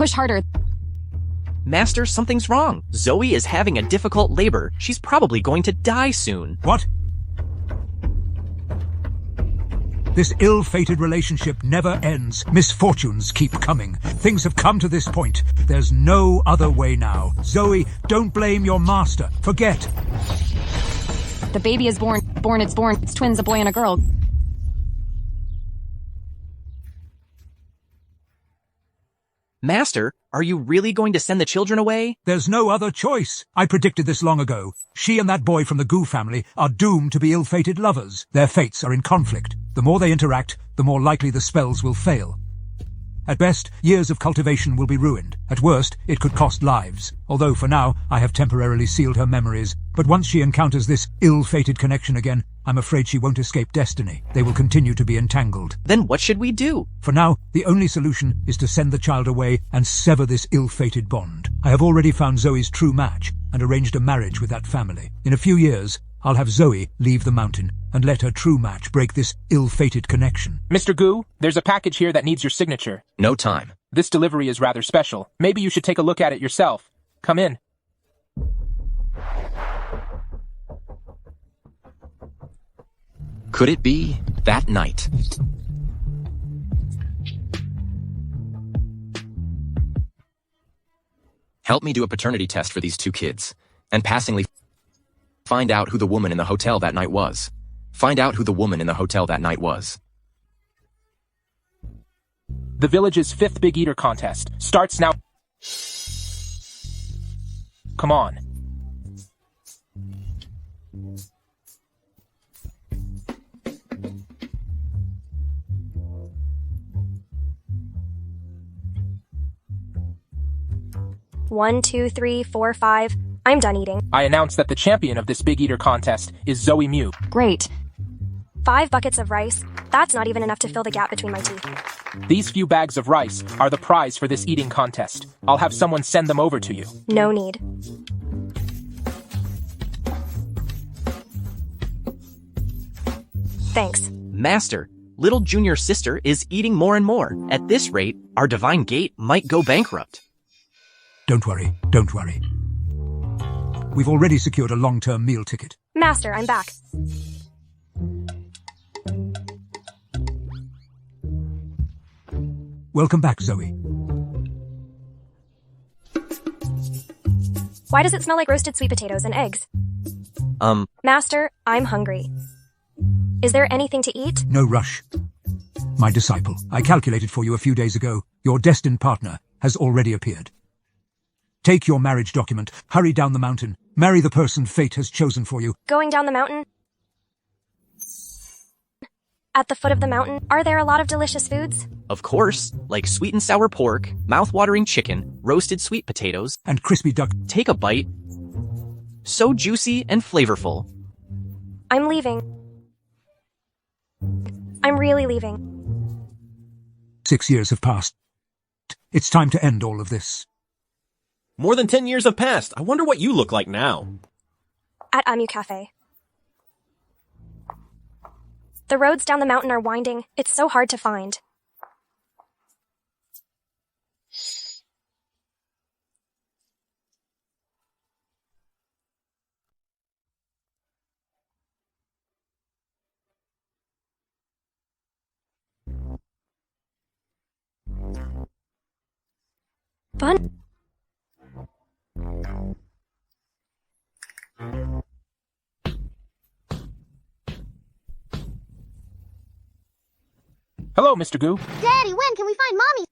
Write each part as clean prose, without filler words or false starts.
push harder. Master, something's wrong. Zoe is having a difficult labor. She's probably going to die soon. What? This ill-fated relationship never ends. Misfortunes keep coming. Things have come to this point. There's no other way now. Zoe, don't blame your master. Forget. The baby is born. It's born. It's twins, a boy and a girl. Master, are you really going to send the children away? There's no other choice. I predicted this long ago. She and that boy from the Goo family are doomed to be ill-fated lovers. Their fates are in conflict. The more they interact, the more likely the spells will fail. At best, years of cultivation will be ruined. At worst, it could cost lives. Although for now, I have temporarily sealed her memories. But once she encounters this ill-fated connection again, I'm afraid she won't escape destiny. They will continue to be entangled. Then what should we do? For now, the only solution is to send the child away and sever this ill-fated bond. I have already found Zoe's true match and arranged a marriage with that family. In a few years, I'll have Zoe leave the mountain and let her true match break this ill-fated connection. Mr. Goo, there's a package here that needs your signature. No time. This delivery is rather special. Maybe you should take a look at it yourself. Come in. Could it be that night? Help me do a paternity test for these two kids, and passingly find out who the woman in the hotel that night was. Find out who the woman in the hotel that night was. The village's 5th Big Eater contest starts now. Come on. One, two, three, four, five. I'm done eating. I announce that the champion of this Big Eater contest is Zoe Mew. Great. 5 buckets of rice. That's not even enough to fill the gap between my teeth. These few bags of rice are the prize for this eating contest. I'll have someone send them over to you. No need. Thanks. Master, little junior sister is eating more and more. At this rate, our divine gate might go bankrupt. Don't worry, don't worry. We've already secured a long-term meal ticket. Master, I'm back. Welcome back, Zoe. Why does it smell like roasted sweet potatoes and eggs? Master, I'm hungry. Is there anything to eat? No rush. My disciple, I calculated for you a few days ago. Your destined partner has already appeared. Take your marriage document, hurry down the mountain, marry the person fate has chosen for you. Going down the mountain? At the foot of the mountain, are there a lot of delicious foods? Of course, like sweet and sour pork, mouth-watering chicken, roasted sweet potatoes, And crispy duck. take a bite. So juicy and flavorful. I'm leaving. I'm really leaving. 6 years have passed. It's time to end all of this. More than 10 years have passed. I wonder what you look like now. At Amu Cafe. The roads down the mountain are winding. It's so hard to find. Fun. Hello, Mr. Goo. Daddy, when can we find Mommy?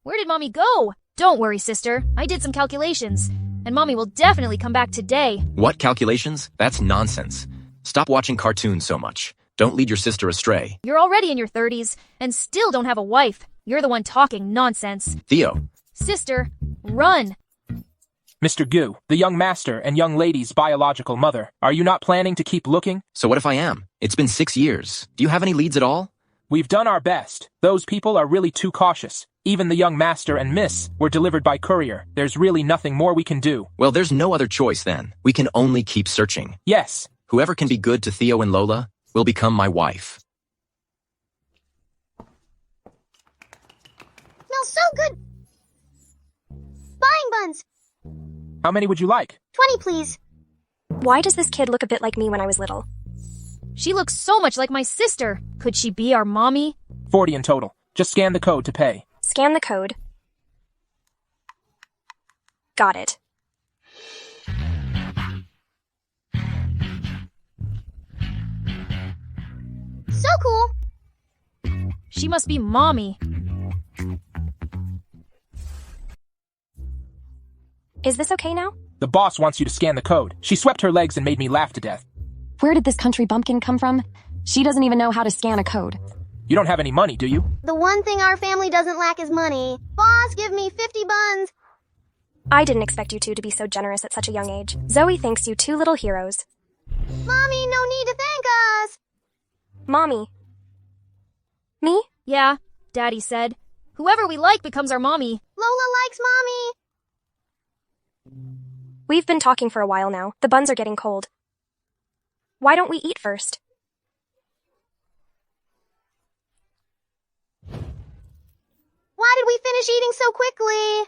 Where did Mommy go? Don't worry, sister. I did some calculations, and Mommy will definitely come back today. What calculations? That's nonsense. Stop watching cartoons so much. Don't lead your sister astray. You're already in your 30s, and still don't have a wife. You're the one talking nonsense. Theo. Sister, run! Mr. Goo, the young master and young lady's biological mother. Are you not planning to keep looking? So what if I am? It's been 6 years. Do you have any leads at all? We've done our best. Those people are really too cautious. Even the young master and miss were delivered by courier. There's really nothing more we can do. Well, there's no other choice then. We can only keep searching. Yes. Whoever can be good to Theo and Lola will become my wife. smells so good. Buying buns. How many would you like? 20, please. Why does this kid look a bit like me when I was little? She looks so much like my sister. Could she be our mommy? 40 in total. Just scan the code to pay. Scan the code. Got it. So cool. She must be mommy. Is this okay now? The boss wants you to scan the code. She swept her legs and made me laugh to death. Where did this country bumpkin come from? She doesn't even know how to scan a code. You don't have any money, do you? The one thing our family doesn't lack is money. Boss, give me 50 buns. I didn't expect you two to be so generous at such a young age. Zoe thinks you two little heroes. Mommy, no need to thank us. Mommy. Me? Yeah, Daddy said. Whoever we like becomes our mommy. Lola likes mommy. We've been talking for a while now. The buns are getting cold. Why don't we eat first? Why did we finish eating so quickly?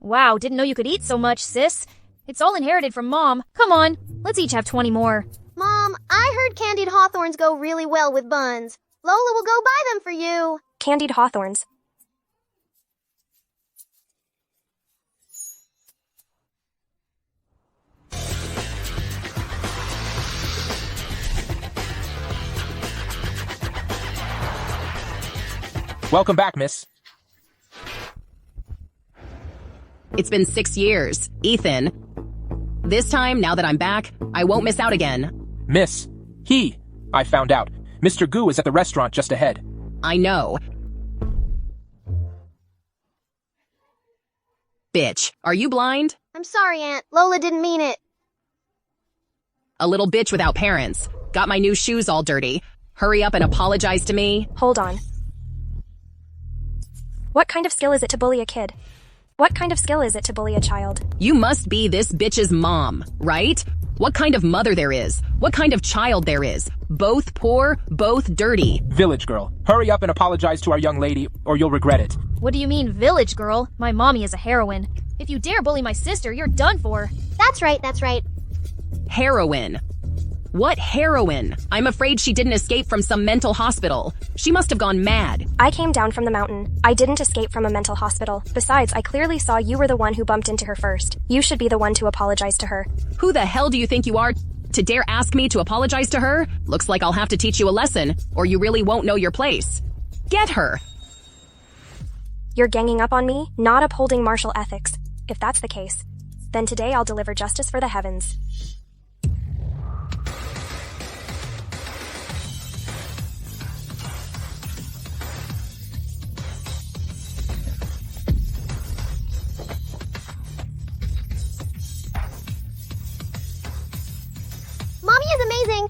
Wow, didn't know you could eat so much, sis. It's all inherited from Mom. Come on, let's each have 20 more. Mom, I heard candied hawthorns go really well with buns. Lola will go buy them for you. Candied hawthorns. Welcome back, miss. It's been 6 years. Ethan. This time, now that I'm back, I won't miss out again. Miss. I found out. Mr. Goo is at the restaurant just ahead. I know. Bitch, are you blind? I'm sorry, Aunt. Lola didn't mean it. A little bitch without parents. Got my new shoes all dirty. Hurry up and apologize to me. Hold on. What kind of skill is it to bully a kid? What kind of skill is it to bully a child? You must be this bitch's mom, right? What kind of mother there is? What kind of child there is? Both poor, both dirty. Village girl, hurry up and apologize to our young lady, or you'll regret it. What do you mean, village girl? My mommy is a heroine. If you dare bully my sister, you're done for. That's right, that's right. Heroin. What heroin? I'm afraid she didn't escape from some mental hospital. She must have gone mad. I came down from the mountain. I didn't escape from a mental hospital. Besides, I clearly saw you were the one who bumped into her first. You should be the one to apologize to her. Who the hell do you think you are to dare ask me to apologize to her? Looks like I'll have to teach you a lesson, or you really won't know your place. Get her! You're ganging up on me, not upholding martial ethics. If that's the case, then today I'll deliver justice for the heavens. Mommy is amazing.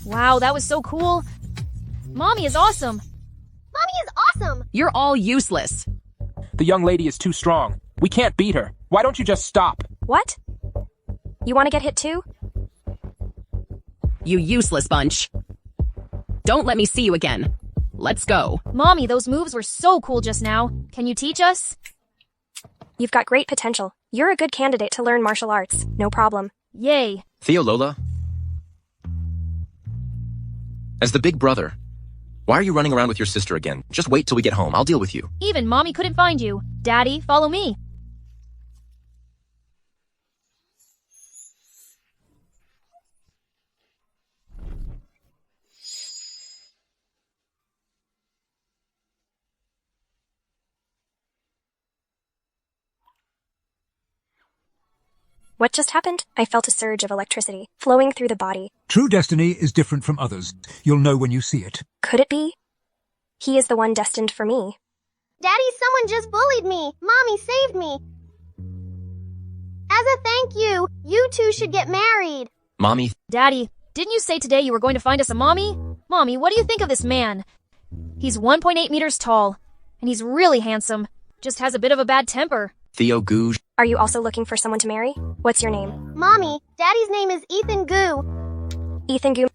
Wow, that was so cool. Mommy is awesome. Mommy is awesome. You're all useless. The young lady is too strong. We can't beat her. Why don't you just stop? What? You want to get hit too? You useless bunch. Don't let me see you again. Let's go. Mommy, those moves were so cool just now. Can you teach us? You've got great potential. You're a good candidate to learn martial arts. No problem. Yay. Theo, Lola? As the big brother, why are you running around with your sister again? Just wait till we get home. I'll deal with you. Even Mommy couldn't find you. Daddy, follow me. What just happened? I felt a surge of electricity flowing through the body. True destiny is different from others. You'll know when you see it. Could it be? He is the one destined for me. Daddy, someone just bullied me. Mommy saved me. As a thank you, you two should get married. Mommy. Daddy, didn't you say today you were going to find us a mommy? Mommy, what do you think of this man? He's 1.8 meters tall, and he's really handsome. Just has a bit of a bad temper. Theo Goos. Are you also looking for someone to marry? What's your name? Mommy, Daddy's name is Ethan Goo. Ethan Gu.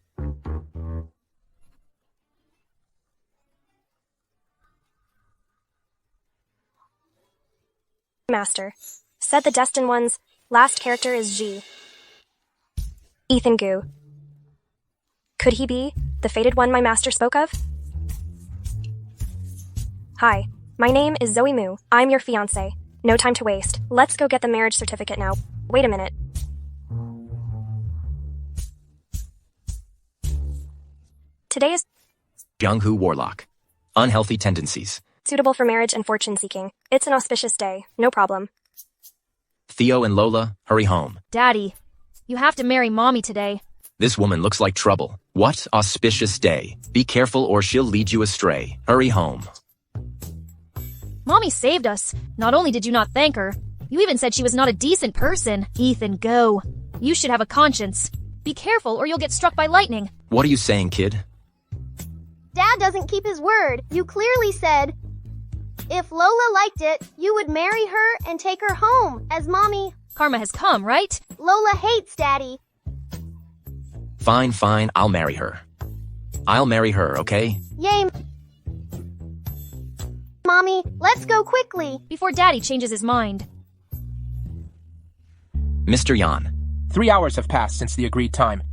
Master. Said the destined one's last character is G. Ethan Gu. Could he be the fated one my master spoke of? Hi, my name is Zoe Mu. I'm your fiancé. No time to waste. Let's go get the marriage certificate now. Wait a minute. Today is Jianghu Warlock. Unhealthy tendencies. suitable for marriage and fortune seeking. It's an auspicious day. No problem. Theo and Lola, hurry home. Daddy, you have to marry Mommy today. This woman looks like trouble. What auspicious day. Be careful or she'll lead you astray. Hurry home. Mommy saved us. Not only did you not thank her, you even said she was not a decent person. Ethan, go. You should have a conscience. Be careful or you'll get struck by lightning. What are you saying, kid? Dad doesn't keep his word. You clearly said, if Lola liked it, you would marry her and take her home as Mommy. Karma has come, right? Lola hates Daddy. Fine, fine, I'll marry her. I'll marry her, okay? Yay. Mommy, let's go quickly. Before Daddy changes his mind. Mr. Yan. 3 hours have passed since the agreed time.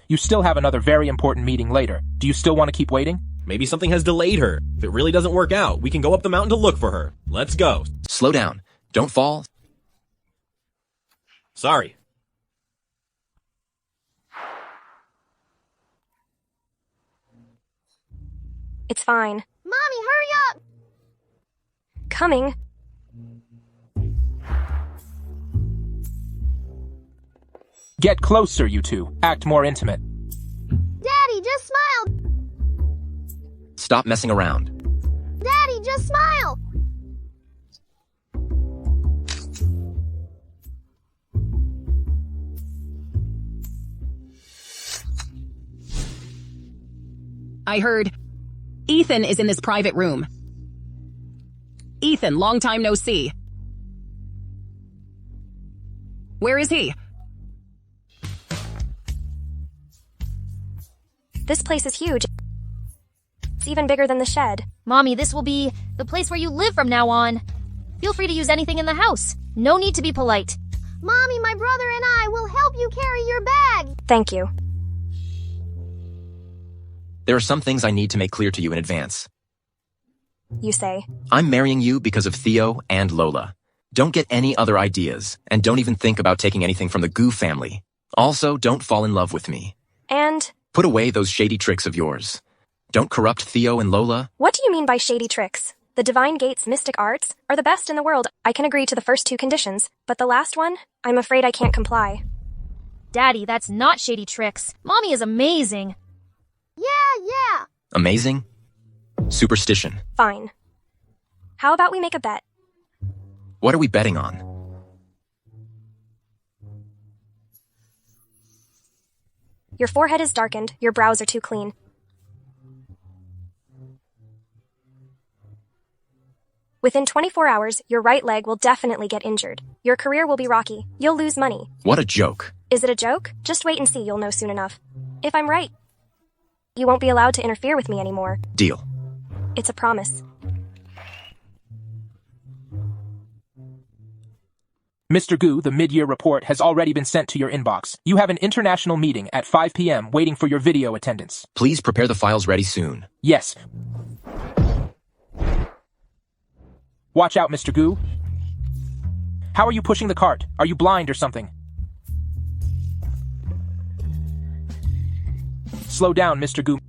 You still have another very important meeting later. Do you still want to keep waiting? Maybe something has delayed her. If it really doesn't work out, we can go up the mountain to look for her. Let's go. Slow down. Don't fall. Sorry. It's fine. Mommy, hurry up! Coming. Get closer, you two. Act more intimate. Daddy, just smile! Stop messing around. Daddy, just smile! I heard Ethan is in this private room. Ethan, long time no see. Where is he? This place is huge. It's even bigger than the shed. Mommy, this will be the place where you live from now on. Feel free to use anything in the house. No need to be polite. Mommy, my brother and I will help you carry your bag. Thank you. There are some things I need to make clear to you in advance. You say. I'm marrying you because of Theo and Lola. Don't get any other ideas, and don't even think about taking anything from the Goo family. Also, don't fall in love with me. And? Put away those shady tricks of yours. Don't corrupt Theo and Lola. What do you mean by shady tricks? The Divine Gate's mystic arts are the best in the world. I can agree to the first two conditions, but the last one, I'm afraid I can't comply. Daddy, that's not shady tricks. Mommy is amazing. Yeah. Amazing? Superstition. Fine. How about we make a bet? What are we betting on? Your forehead is darkened, your brows are too clean. Within 24 hours, your right leg will definitely get injured. Your career will be rocky. You'll lose money. What a joke. Is it a joke? Just wait and see, you'll know soon enough. If I'm right, you won't be allowed to interfere with me anymore. Deal. It's a promise. Mr. Goo, the mid-year report has already been sent to your inbox. You have an international meeting at 5 p.m. waiting for your video attendance. Please prepare the files ready soon. Yes. Watch out, Mr. Goo. How are you pushing the cart? Are you blind or something? Slow down, Mr. Goo.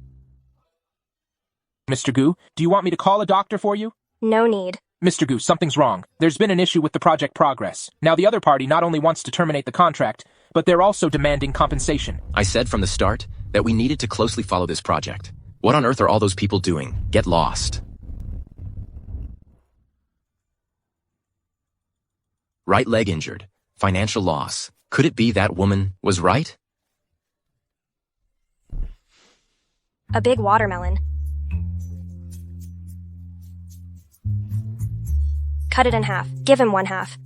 Mr. Goo, do you want me to call a doctor for you? No need. Mr. Goos, something's wrong. There's been an issue with the project progress. Now the other party not only wants to terminate the contract, but they're also demanding compensation. I said from the start that we needed to closely follow this project. What on earth are all those people doing? Get lost. Right leg injured. Financial loss. Could it be that woman was right? A big watermelon. Cut it in half. Give him one half.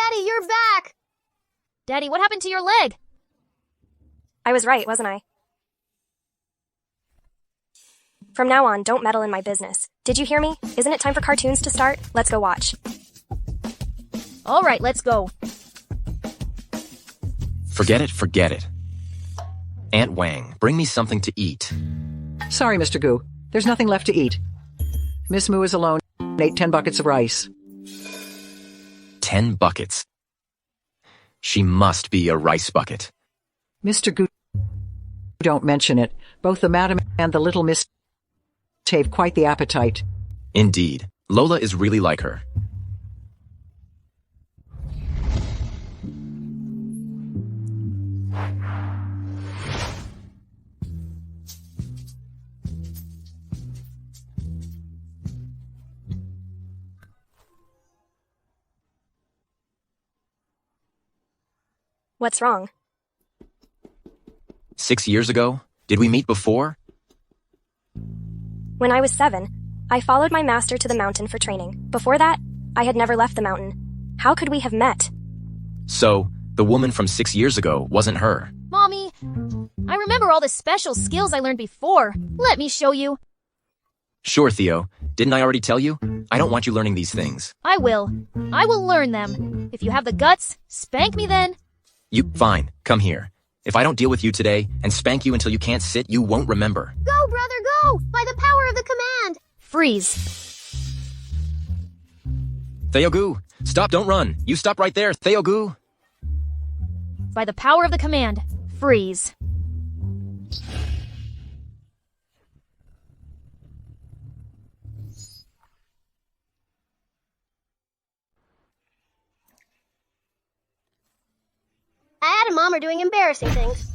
Daddy, you're back! Daddy, what happened to your leg? I was right, wasn't I? From now on, don't meddle in my business. Did you hear me? Isn't it time for cartoons to start? Let's go watch. All right, let's go. Forget it. Aunt Wang, bring me something to eat. Sorry, Mr. Goo. There's nothing left to eat. Miss Moo is alone and ate 10 buckets of rice. 10 buckets. She must be a rice bucket. Mr. Goo, don't mention it. Both the madam and the little miss have quite the appetite. Indeed, Lola is really like her. What's wrong? 6 years ago? Did we meet before? When I was 7, I followed my master to the mountain for training. Before that, I had never left the mountain. How could we have met? So, the woman from 6 years ago wasn't her. Mommy, I remember all the special skills I learned before. Let me show you. Sure, Theo. Didn't I already tell you? I don't want you learning these things. I will. I will learn them. If you have the guts, spank me then. Fine, come here. If I don't deal with you today and spank you until you can't sit, you won't remember. Go, brother, go! By the power of the command! Freeze. Theogoo, stop, don't run. You stop right there, Theogoo. By the power of the command, freeze. Dad and Mom are doing embarrassing things.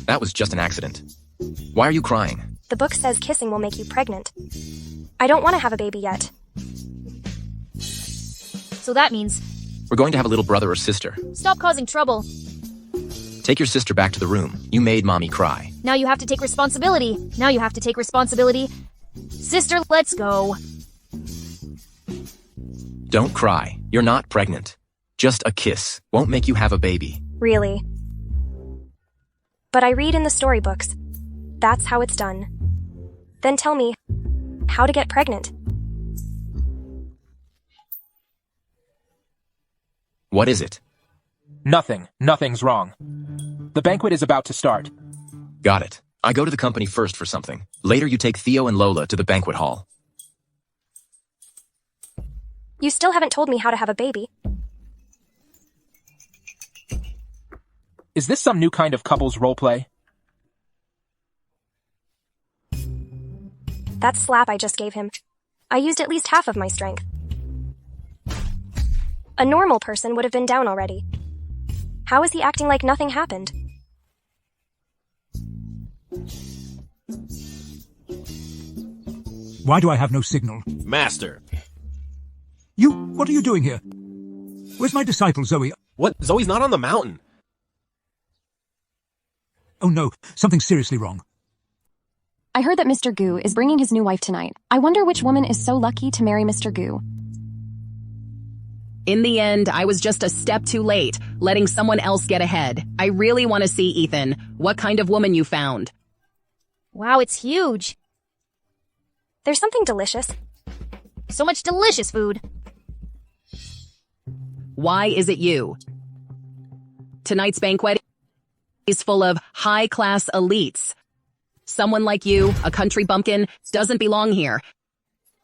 That was just an accident. Why are you crying? The book says kissing will make you pregnant. I don't want to have a baby yet. So that means... We're going to have a little brother or sister. Stop causing trouble. Take your sister back to the room. You made Mommy cry. Now you have to take responsibility. Sister, let's go. Don't cry. You're not pregnant. Just a kiss won't make you have a baby. Really? But I read in the storybooks. That's how it's done. Then tell me how to get pregnant. What is it? Nothing. Nothing's wrong. The banquet is about to start. Got it. I go to the company first for something. Later you take Theo and Lola to the banquet hall. You still haven't told me how to have a baby. Is this some new kind of couples roleplay? That slap I just gave him. I used at least half of my strength. A normal person would have been down already. How is he acting like nothing happened? Why do I have no signal? Master. What are you doing here? Where's my disciple, Zoe? What? Zoe's not on the mountain. Oh no, something's seriously wrong. I heard that Mr. Goo is bringing his new wife tonight. I wonder which woman is so lucky to marry Mr. Goo. In the end, I was just a step too late, letting someone else get ahead. I really want to see, Ethan, what kind of woman you found. Wow, it's huge. There's something delicious. So much delicious food. Why is it you? Tonight's banquet is full of high-class elites. Someone like you, a country bumpkin, doesn't belong here.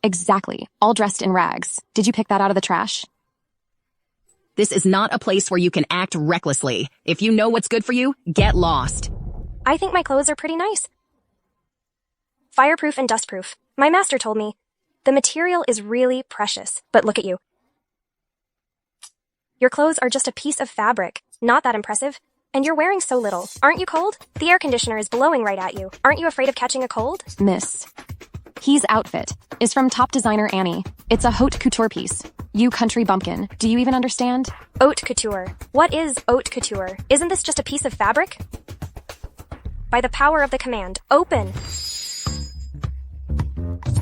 Exactly. All dressed in rags. Did you pick that out of the trash? This is not a place where you can act recklessly. If you know what's good for you, get lost. I think my clothes are pretty nice. Fireproof and dustproof. My master told me. The material is really precious. But look at you. Your clothes are just a piece of fabric. Not that impressive. And you're wearing so little. Aren't you cold? The air conditioner is blowing right at you. Aren't you afraid of catching a cold? Miss. His outfit is from top designer Annie. It's a haute couture piece. You country bumpkin. Do you even understand? Haute couture. What is haute couture? Isn't this just a piece of fabric? By the power of the command, open.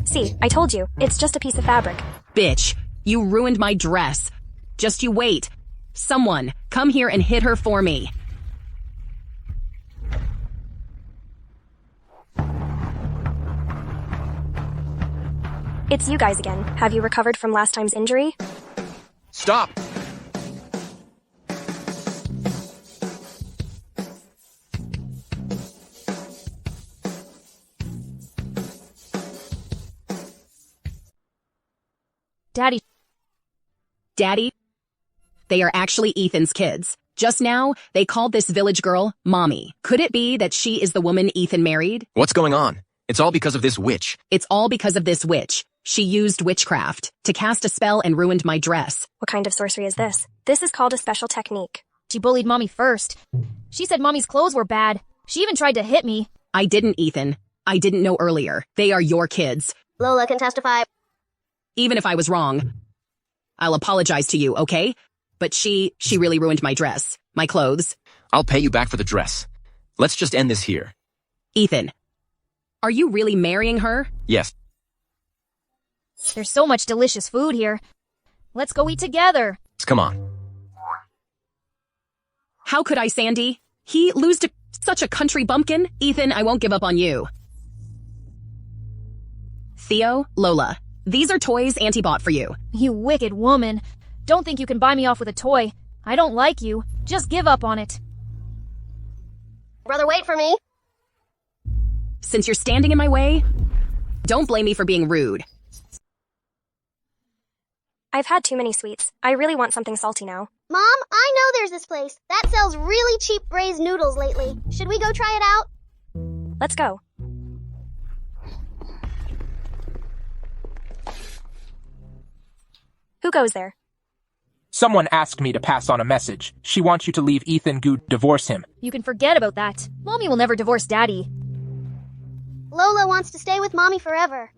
See, I told you, it's just a piece of fabric. Bitch, you ruined my dress. Just you wait. Someone, come here and hit her for me. It's you guys again. Have you recovered from last time's injury? Stop! Daddy. Daddy? They are actually Ethan's kids. Just now, they called this village girl Mommy. Could it be that she is the woman Ethan married? What's going on? It's all because of this witch. It's all because of this witch. She used witchcraft to cast a spell and ruined my dress. What kind of sorcery is this? This is called a special technique. She bullied Mommy first. She said Mommy's clothes were bad. She even tried to hit me. I didn't, Ethan. I didn't know earlier. They are your kids. Lola can testify. Even if I was wrong, I'll apologize to you, okay? But she really ruined my dress. My clothes. I'll pay you back for the dress. Let's just end this here. Ethan, are you really marrying her? Yes. There's so much delicious food here. Let's go eat together. Come on. How could I, Sandy? He lose to such a country bumpkin? Ethan, I won't give up on you. Theo, Lola, these are toys Auntie bought for you. You wicked woman. Don't think you can buy me off with a toy. I don't like you. Just give up on it. Brother, wait for me. Since you're standing in my way, don't blame me for being rude. I've had too many sweets. I really want something salty now. Mom, I know there's this place that sells really cheap braised noodles lately. Should we go try it out? Let's go. Who goes there? Someone asked me to pass on a message. She wants you to leave Ethan Goo, divorce him. You can forget about that. Mommy will never divorce Daddy. Lola wants to stay with Mommy forever.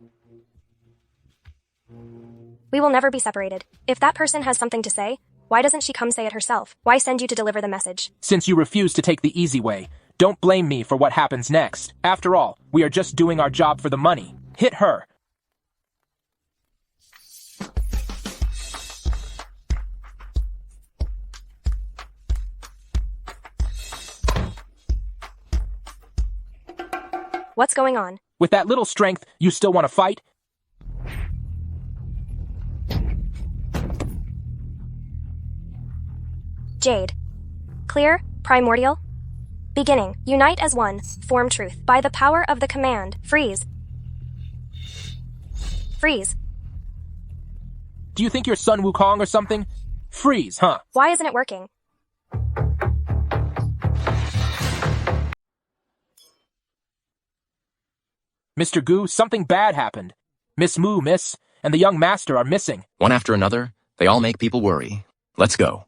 We will never be separated. If that person has something to say, why doesn't she come say it herself? Why send you to deliver the message? Since you refuse to take the easy way, don't blame me for what happens next. After all, we are just doing our job for the money. Hit her. What's going on? With that little strength, you still want to fight? Jade. Clear, primordial. Beginning, unite as one, form truth. By the power of the command, freeze. Freeze. Do you think you're Sun Wukong or something? Freeze, huh? Why isn't it working? Mr. Goo, something bad happened. Miss Moo, miss, and the young master are missing. One after another, they all make people worry. Let's go.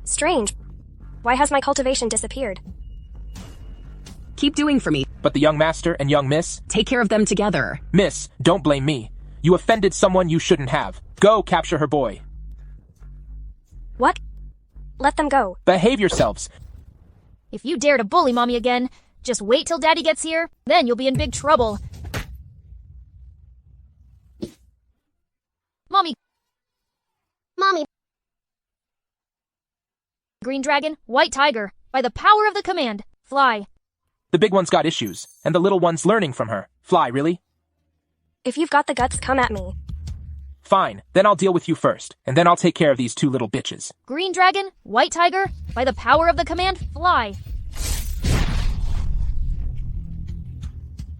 Strange. Why has my cultivation disappeared? Keep doing for me. But the young master and young miss? Take care of them together. Miss, don't blame me. You offended someone you shouldn't have. Go capture her boy. What? Let them go. Behave yourselves. If you dare to bully Mommy again, just wait till Daddy gets here, then you'll be in big trouble. Mommy. Mommy. Green dragon, white tiger. By the power of the command, fly. The big one's got issues, and the little one's learning from her. Fly, really? If you've got the guts, come at me. Fine, then I'll deal with you first, and then I'll take care of these two little bitches. Green dragon, white tiger. By the power of the command, fly.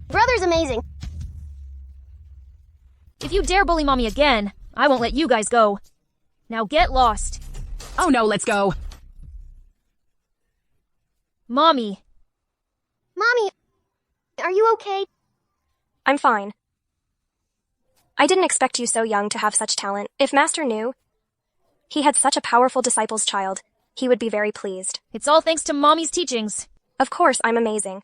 Brother's amazing. If you dare bully Mommy again, I won't let you guys go. Now get lost. Oh no, let's go. Mommy. Mommy, are you okay? I'm fine. I didn't expect you so young to have such talent. If Master knew he had such a powerful disciple's child, he would be very pleased. It's all thanks to Mommy's teachings. Of course, I'm amazing.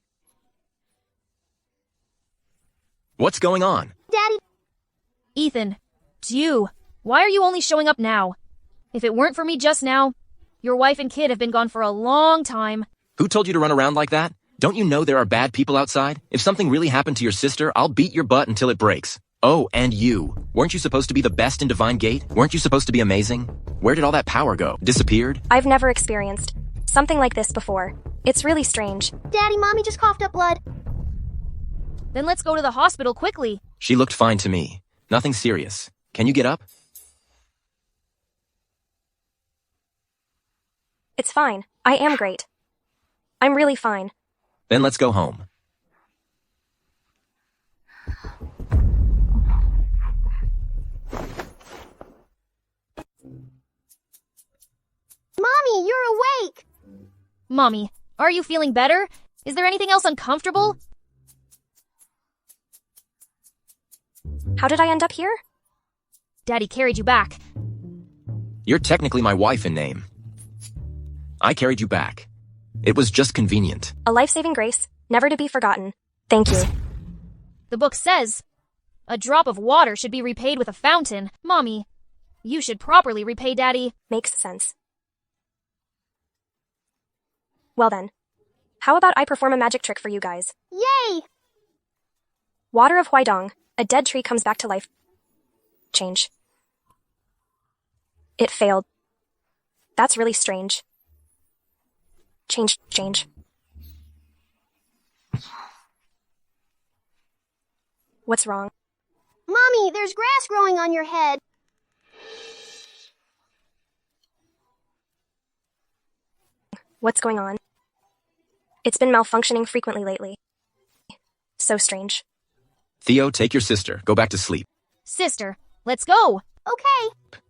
What's going on? Daddy. Ethan, it's you. Why are you only showing up now? If it weren't for me just now, Your wife and kid have been gone for a long time. Who told you to run around like that? Don't you know there are bad people outside? If something really happened to your sister, I'll beat your butt until it breaks. Oh, and you. Weren't you supposed to be the best in Divine Gate? Weren't you supposed to be amazing? Where did all that power go? Disappeared? I've never experienced something like this before. It's really strange. Daddy, Mommy just coughed up blood. Then let's go to the hospital quickly. She looked fine to me. Nothing serious. Can you get up? It's fine. I am great. I'm really fine. Then let's go home. Mommy, you're awake! Mommy, are you feeling better? Is there anything else uncomfortable? How did I end up here? Daddy carried you back. You're technically my wife in name. I carried you back. It was just convenient. A life-saving grace, never to be forgotten. Thank you. The book says, a drop of water should be repaid with a fountain. Mommy, you should properly repay Daddy. Makes sense. Well then, how about I perform a magic trick for you guys? Yay! Water of Huaidong. A dead tree comes back to life. Change. It failed. That's really strange. Change. What's wrong? Mommy, there's grass growing on your head. What's going on? It's been malfunctioning frequently lately. So strange. Theo, take your sister. Go back to sleep. Sister, let's go. Okay.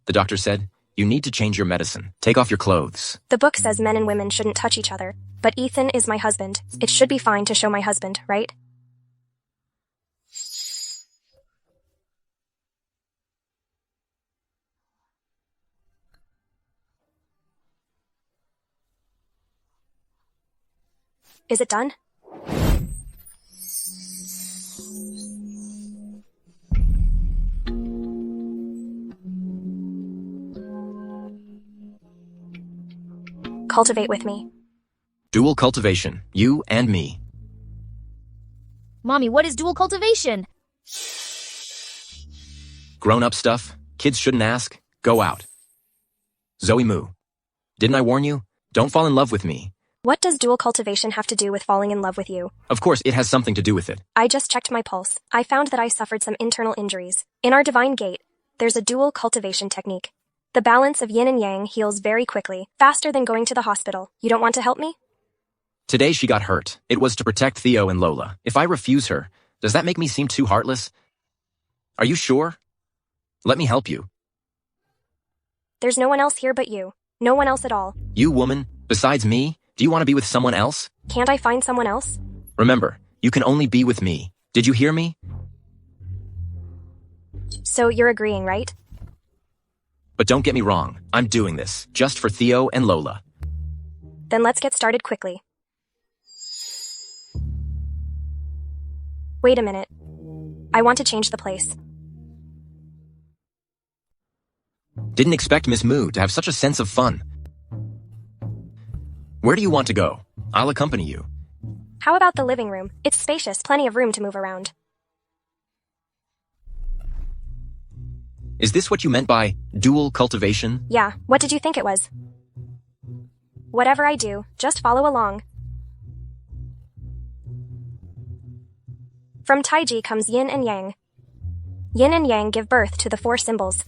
The doctor said, you need to change your medicine. Take off your clothes. The book says men and women shouldn't touch each other, but Ethan is my husband. It should be fine to show my husband, right? Is it done? Cultivate with me. Dual cultivation. You and me. Mommy, what is dual cultivation? Grown-up stuff. Kids shouldn't ask. Go out. Zoe Moo. Didn't I warn you? Don't fall in love with me. What does dual cultivation have to do with falling in love with you? Of course, it has something to do with it. I just checked my pulse. I found that I suffered some internal injuries. In our divine gate, there's a dual cultivation technique. The balance of yin and yang heals very quickly, faster than going to the hospital. You don't want to help me? Today she got hurt. It was to protect Theo and Lola. If I refuse her, does that make me seem too heartless? Are you sure? Let me help you. There's no one else here but you. No one else at all. You woman, besides me, do you want to be with someone else? Can't I find someone else? Remember, you can only be with me. Did you hear me? So you're agreeing, right? But don't get me wrong, I'm doing this, just for Theo and Lola. Then let's get started quickly. Wait a minute. I want to change the place. Didn't expect Miss Moo to have such a sense of fun. Where do you want to go? I'll accompany you. How about the living room? It's spacious, plenty of room to move around. Is this what you meant by dual cultivation? Yeah, what did you think it was? Whatever I do, just follow along. From Taiji comes yin and yang. Yin and yang give birth to the four symbols.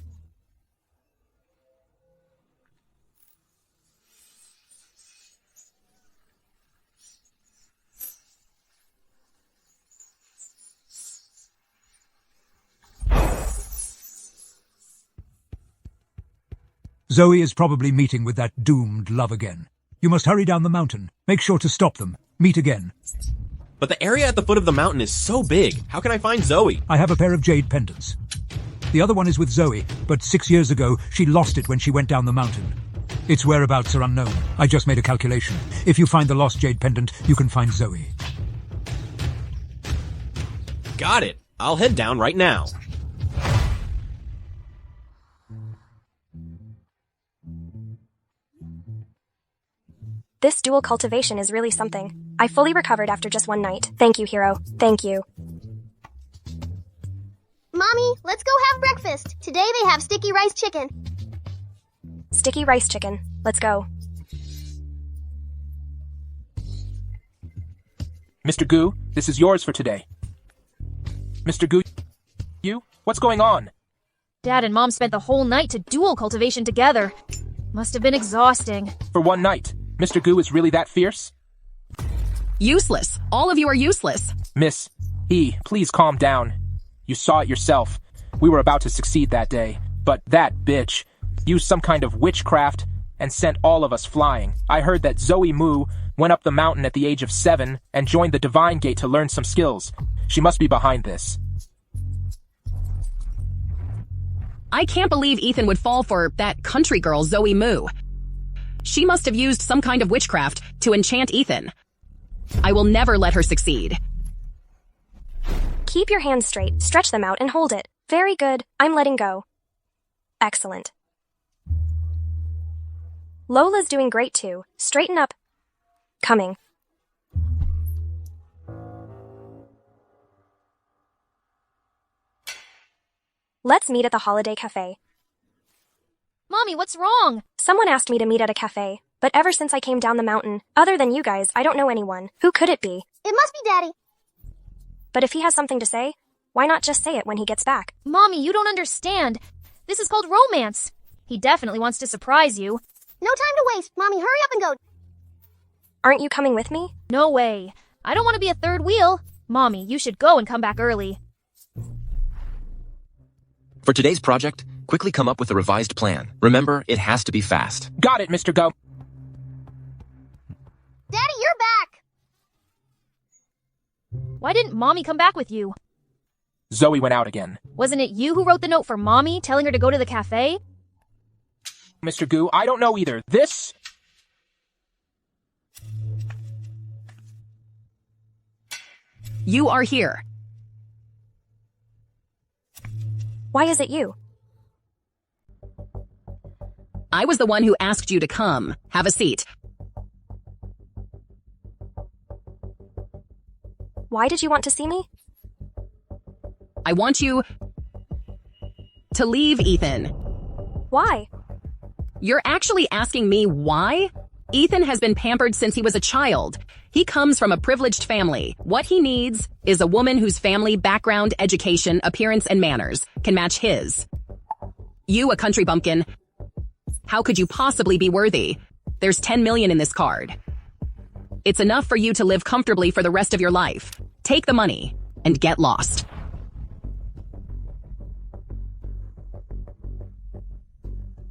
Zoe is probably meeting with that doomed love again. You must hurry down the mountain. Make sure to stop them. Meet again. But the area at the foot of the mountain is so big. How can I find Zoe? I have a pair of jade pendants. The other one is with Zoe, but 6 years ago, she lost it when she went down the mountain. Its whereabouts are unknown. I just made a calculation. If you find the lost jade pendant, you can find Zoe. Got it. I'll head down right now. This dual cultivation is really something. I fully recovered after just one night. Thank you, hero. Thank you. Mommy, let's go have breakfast. Today they have sticky rice chicken. Sticky rice chicken. Let's go. Mr. Goo, this is yours for today. Mr. Goo, you? What's going on? Dad and Mom spent the whole night to dual cultivation together. Must have been exhausting. For one night, Mr. Goo is really that fierce? Useless. All of you are useless. Miss, please calm down. You saw it yourself. We were about to succeed that day, but that bitch used some kind of witchcraft and sent all of us flying. I heard that Zoe Moo went up the mountain at the age of 7 and joined the Divine Gate to learn some skills. She must be behind this. I can't believe Ethan would fall for that country girl Zoe Moo. She must have used some kind of witchcraft to enchant Ethan. I will never let her succeed. Keep your hands straight, stretch them out, and hold it. Very good. I'm letting go. Excellent. Lola's doing great too. Straighten up. Coming. Let's meet at the holiday cafe. Mommy, what's wrong? Someone asked me to meet at a cafe, but ever since I came down the mountain, other than you guys, I don't know anyone. Who could it be? It must be Daddy. But if he has something to say, why not just say it when he gets back? Mommy, you don't understand. This is called romance. He definitely wants to surprise you. No time to waste. Mommy, hurry up and go. Aren't you coming with me? No way. I don't want to be a third wheel. Mommy, you should go and come back early. For today's project, quickly come up with a revised plan. Remember, it has to be fast. Got it, Mr. Go. Daddy, you're back. Why didn't Mommy come back with you? Zoe went out again. Wasn't it you who wrote the note for Mommy, telling her to go to the cafe? Mr. Goo, I don't know either. This... You are here. Why is it you? I was the one who asked you to come. Have a seat. Why did you want to see me? I want you to leave Ethan. Why? You're actually asking me why? Ethan has been pampered since he was a child. He comes from a privileged family. What he needs is a woman whose family background, education, appearance, and manners can match his. You, a country bumpkin, how could you possibly be worthy? There's 10 million in this card. It's enough for you to live comfortably for the rest of your life. Take the money and get lost.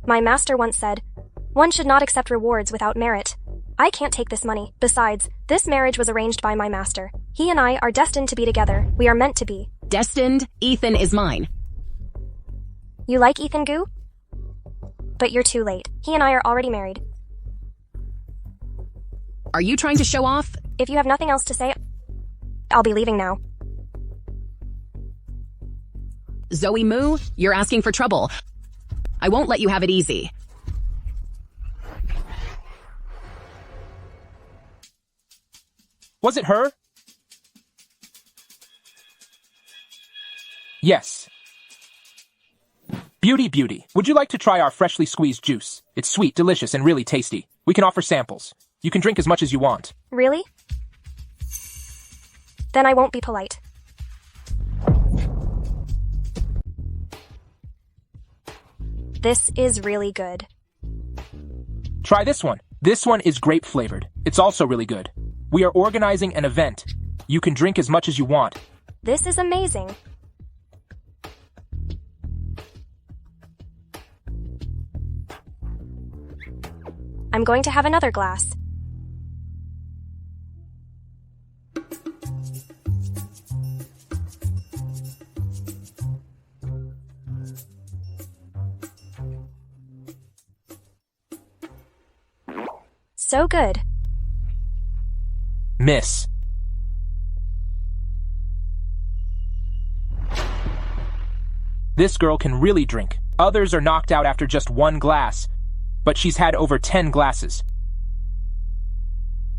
My master once said, one should not accept rewards without merit. I can't take this money. Besides, this marriage was arranged by my master. He and I are destined to be together. We are meant to be. Destined? Ethan is mine. You like Ethan, Goo? But you're too late. He and I are already married. Are you trying to show off? If you have nothing else to say, I'll be leaving now. Zoe Moo, you're asking for trouble. I won't let you have it easy. Was it her? Yes. Beauty. Would you like to try our freshly squeezed juice? It's sweet, delicious, and really tasty. We can offer samples. You can drink as much as you want. Really? Then I won't be polite. This is really good. Try this one. This one is grape-flavored. It's also really good. We are organizing an event. You can drink as much as you want. This is amazing. I'm going to have another glass. So good. Miss. This girl can really drink. Others are knocked out after just one glass, but she's had over 10 glasses.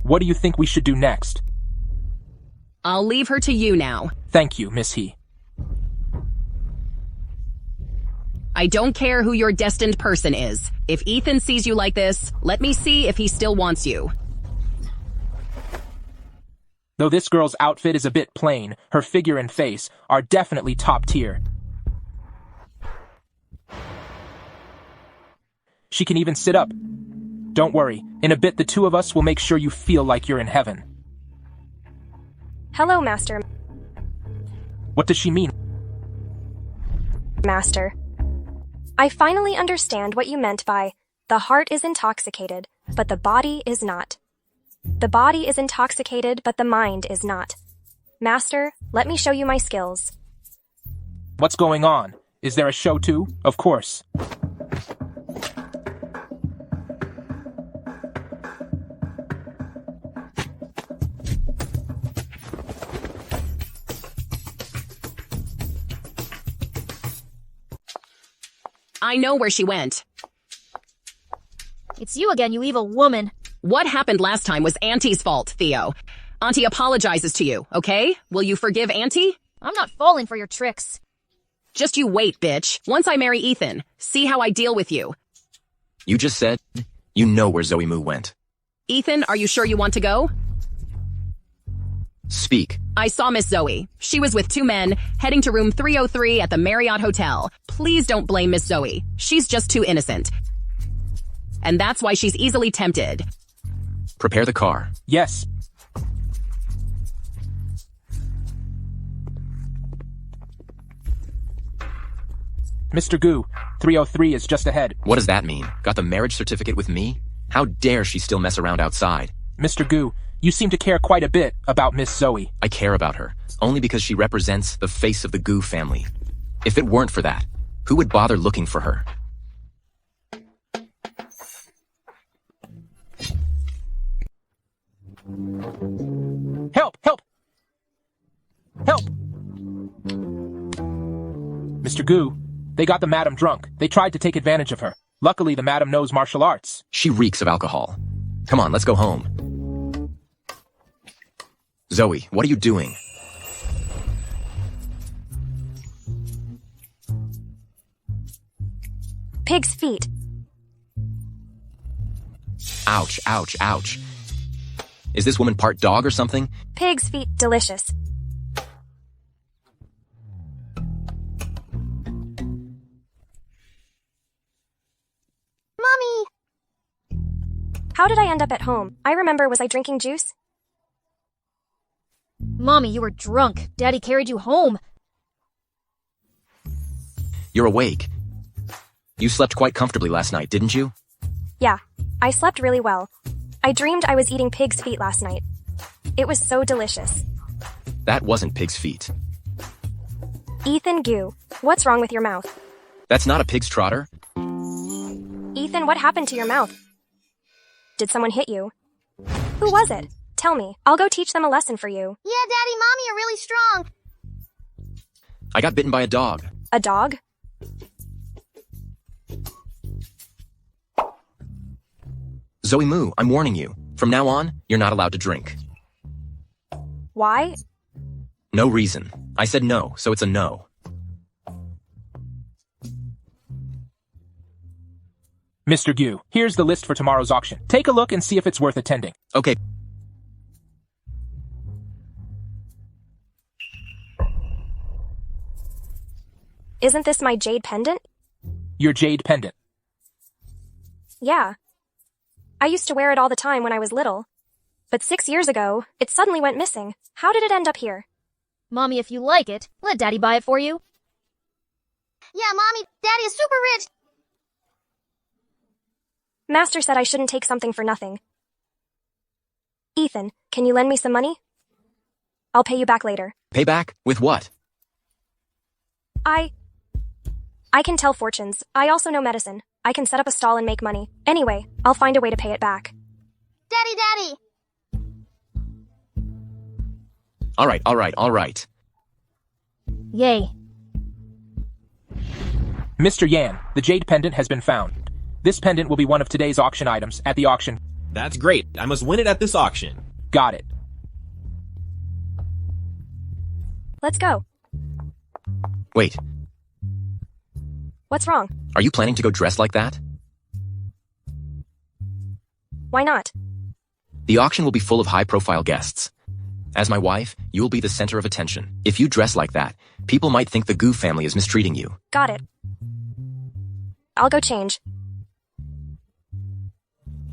What do you think we should do next? I'll leave her to you now. Thank you, Miss He. I don't care who your destined person is. If Ethan sees you like this, let me see if he still wants you. Though this girl's outfit is a bit plain, her figure and face are definitely top tier. She can even sit up. Don't worry, in a bit the two of us will make sure you feel like you're in heaven. Hello, Master. What does she mean? Master. I finally understand what you meant by, the heart is intoxicated, but the body is not. The body is intoxicated, but the mind is not. Master, let me show you my skills. What's going on? Is there a show too? Of course. I know where she went. It's you again, you evil woman. What happened last time was Auntie's fault, Theo. Auntie apologizes to you, okay? Will you forgive Auntie? I'm not falling for your tricks. Just you wait, bitch. Once I marry Ethan, see how I deal with you. You just said you know where Zoe Moo went. Ethan, are you sure you want to go? Speak. I saw Miss Zoe. She was with two men, heading to room 303 at the Marriott Hotel. Please don't blame Miss Zoe. She's just too innocent. And that's why she's easily tempted. Prepare the car. Yes. Mr. Goo, 303 is just ahead. What does that mean? Got the marriage certificate with me? How dare she still mess around outside? Mr. Goo, you seem to care quite a bit about Miss Zoe. I care about her, only because she represents the face of the Goo family. If it weren't for that, who would bother looking for her? Help! Help! Help! Mr. Goo, they got the madam drunk. They tried to take advantage of her. Luckily, the madam knows martial arts. She reeks of alcohol. Come on, let's go home. Zoe, what are you doing? Pig's feet. Ouch, ouch, ouch. Is this woman part dog or something? Pig's feet, delicious. Mommy! How did I end up at home? I remember, was I drinking juice? Mommy, you were drunk. Daddy carried you home. You're awake. You slept quite comfortably last night, didn't you? Yeah, I slept really well. I dreamed I was eating pig's feet last night. It was so delicious. That wasn't pig's feet. Ethan Goo, what's wrong with your mouth? That's not a pig's trotter. Ethan, what happened to your mouth? Did someone hit you? Who was it? Tell me. I'll go teach them a lesson for you. Yeah, Daddy, Mommy are really strong. I got bitten by a dog. A dog? Zoe Moo, I'm warning you. From now on, you're not allowed to drink. Why? No reason. I said no, so it's a no. Mr. Goo, here's the list for tomorrow's auction. Take a look and see if it's worth attending. Okay. Isn't this my jade pendant? Your jade pendant. Yeah. I used to wear it all the time when I was little. But 6 years ago, it suddenly went missing. How did it end up here? Mommy, if you like it, let Daddy buy it for you. Yeah, Mommy, Daddy is super rich. Master said I shouldn't take something for nothing. Ethan, can you lend me some money? I'll pay you back later. Pay back? With what? I can tell fortunes. I also know medicine. I can set up a stall and make money. Anyway, I'll find a way to pay it back. Daddy! All right. Yay. Mr. Yan, the jade pendant has been found. This pendant will be one of today's auction items at the auction. That's great. I must win it at this auction. Got it. Let's go. Wait, What's wrong? are you planning to go dressed like that? Why not? The auction will be full of high-profile guests. As my wife, you will be the center of attention. If you dress like that, people might think the Goo family is mistreating you. Got it. I'll go change.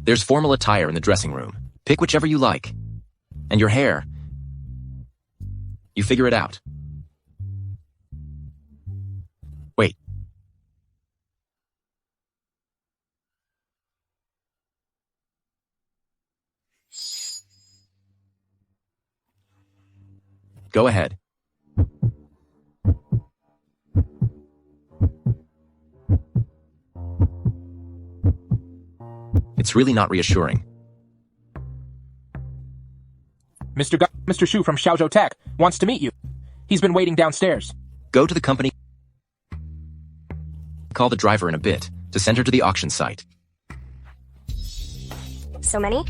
There's formal attire in the dressing room. Pick whichever you like. And your hair. You figure it out. Wait. Go ahead. It's really not reassuring. Mr. Shu from Xiaozhou Tech wants to meet you. He's been waiting downstairs. Go to the company. Call the driver in a bit to send her to the auction site. So many?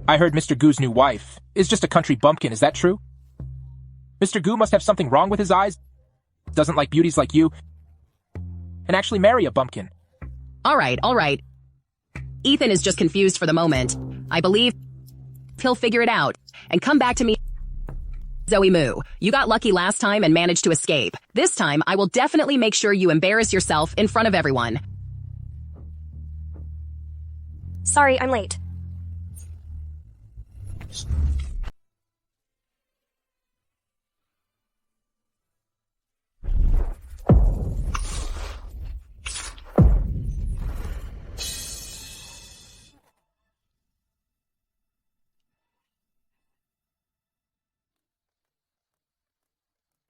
I heard Mr. Goo's new wife is just a country bumpkin, is that true? Mr. Goo must have something wrong with his eyes, doesn't like beauties like you, and actually marry a bumpkin. All right. Ethan is just confused for the moment. I believe he'll figure it out and come back to me. Zoe Moo, you got lucky last time and managed to escape. This time, I will definitely make sure you embarrass yourself in front of everyone. Sorry, I'm late.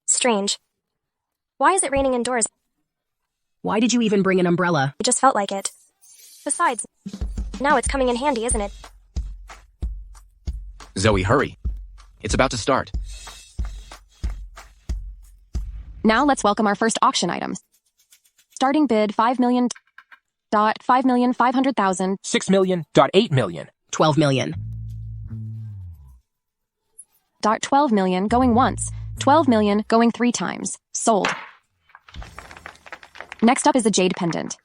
Strange. Why is it raining indoors? Why did you even bring an umbrella? It just felt like it. Besides, now it's coming in handy, isn't it? Zoe, hurry. It's about to start. Now let's welcome our first auction items. Starting bid $5 million. $5,500,000. $6 million. $8 million. $12 million. $12 million going once. $12 million going 3 times. Sold. Next up is a jade pendant.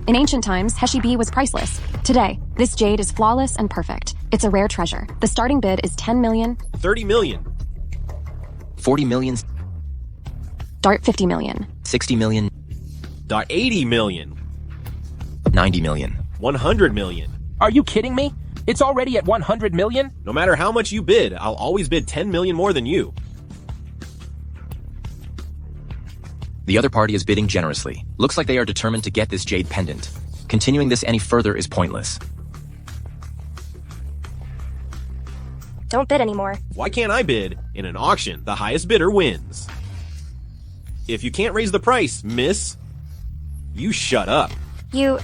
In ancient times, Heshi was priceless. Today, this jade is flawless and perfect. It's a rare treasure. The starting bid is $10 million. $30 million. $40 million. $50 million. $60 million. $80 million. $90 million. $100 million. Are you kidding me? It's already at $100 million? No matter how much you bid, I'll always bid $10 million more than you. The other party is bidding generously. Looks like they are determined to get this jade pendant. Continuing this any further is pointless. Don't bid anymore. Why can't I bid? In an auction, the highest bidder wins. If you can't raise the price, miss, you shut up. You...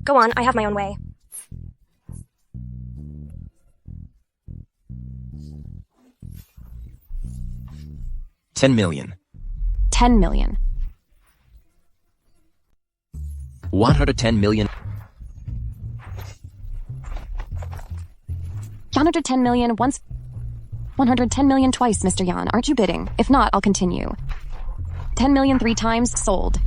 Go on, I have my own way. $10 million. $10 million. $110 million. $110 million once. $110 million twice, Mr. Yan. Aren't you bidding? If not, I'll continue. $10 million 3 times. Sold.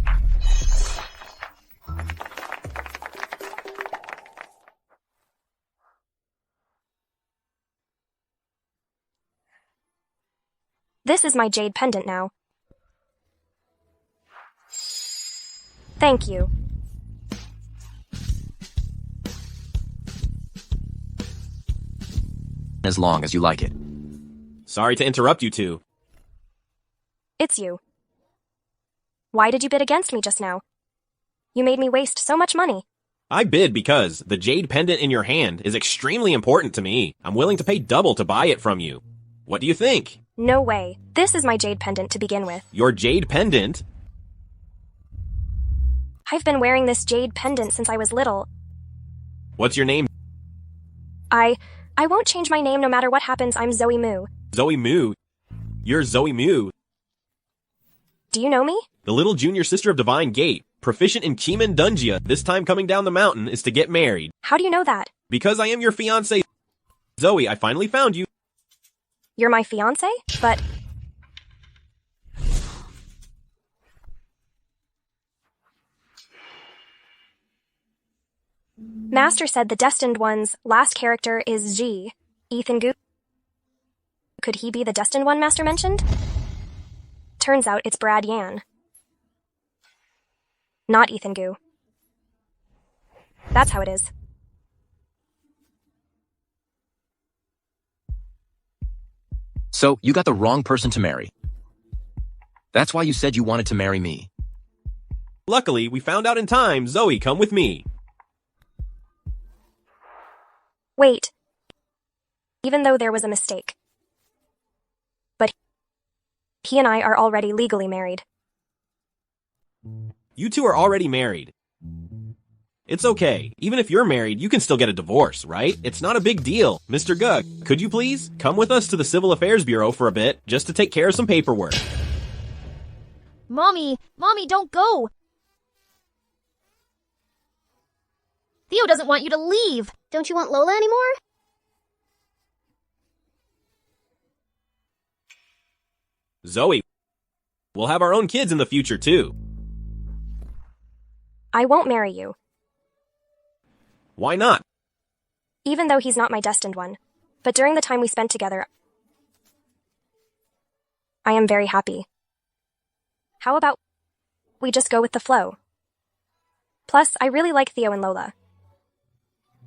This is my jade pendant now. Thank you. As long as you like it. Sorry to interrupt you two. It's you. Why did you bid against me just now? You made me waste so much money. I bid because the jade pendant in your hand is extremely important to me. I'm willing to pay double to buy it from you. What do you think? No way. This is my jade pendant to begin with. Your jade pendant? I've been wearing this jade pendant since I was little. What's your name? I won't change my name no matter what happens. I'm Zoe Moo. Zoe Moo? You're Zoe Moo. Do you know me? The little junior sister of Divine Gate, proficient in Dungia. This time coming down the mountain is to get married. How do you know that? Because I am your fiancé. Zoe, I finally found you. You're my fiancé? But... Master said the destined one's last character is G. Ethan Goos. Could he be the destined one Master mentioned? Turns out it's Brad Yan. Not Ethan Goo. That's how it is. So, you got the wrong person to marry. That's why you said you wanted to marry me. Luckily, we found out in time. Zoe, come with me. Wait. Even though there was a mistake. But he and I are already legally married. You two are already married. It's okay. Even if you're married, you can still get a divorce, right? It's not a big deal. Mr. Gug, could you please come with us to the Civil Affairs Bureau for a bit, just to take care of some paperwork? Mommy, don't go. Theo doesn't want you to leave. Don't you want Lola anymore? Zoe, we'll have our own kids in the future, too. I won't marry you. Why not? Even though he's not my destined one. But during the time we spent together, I am very happy. How about we just go with the flow? Plus, I really like Theo and Lola.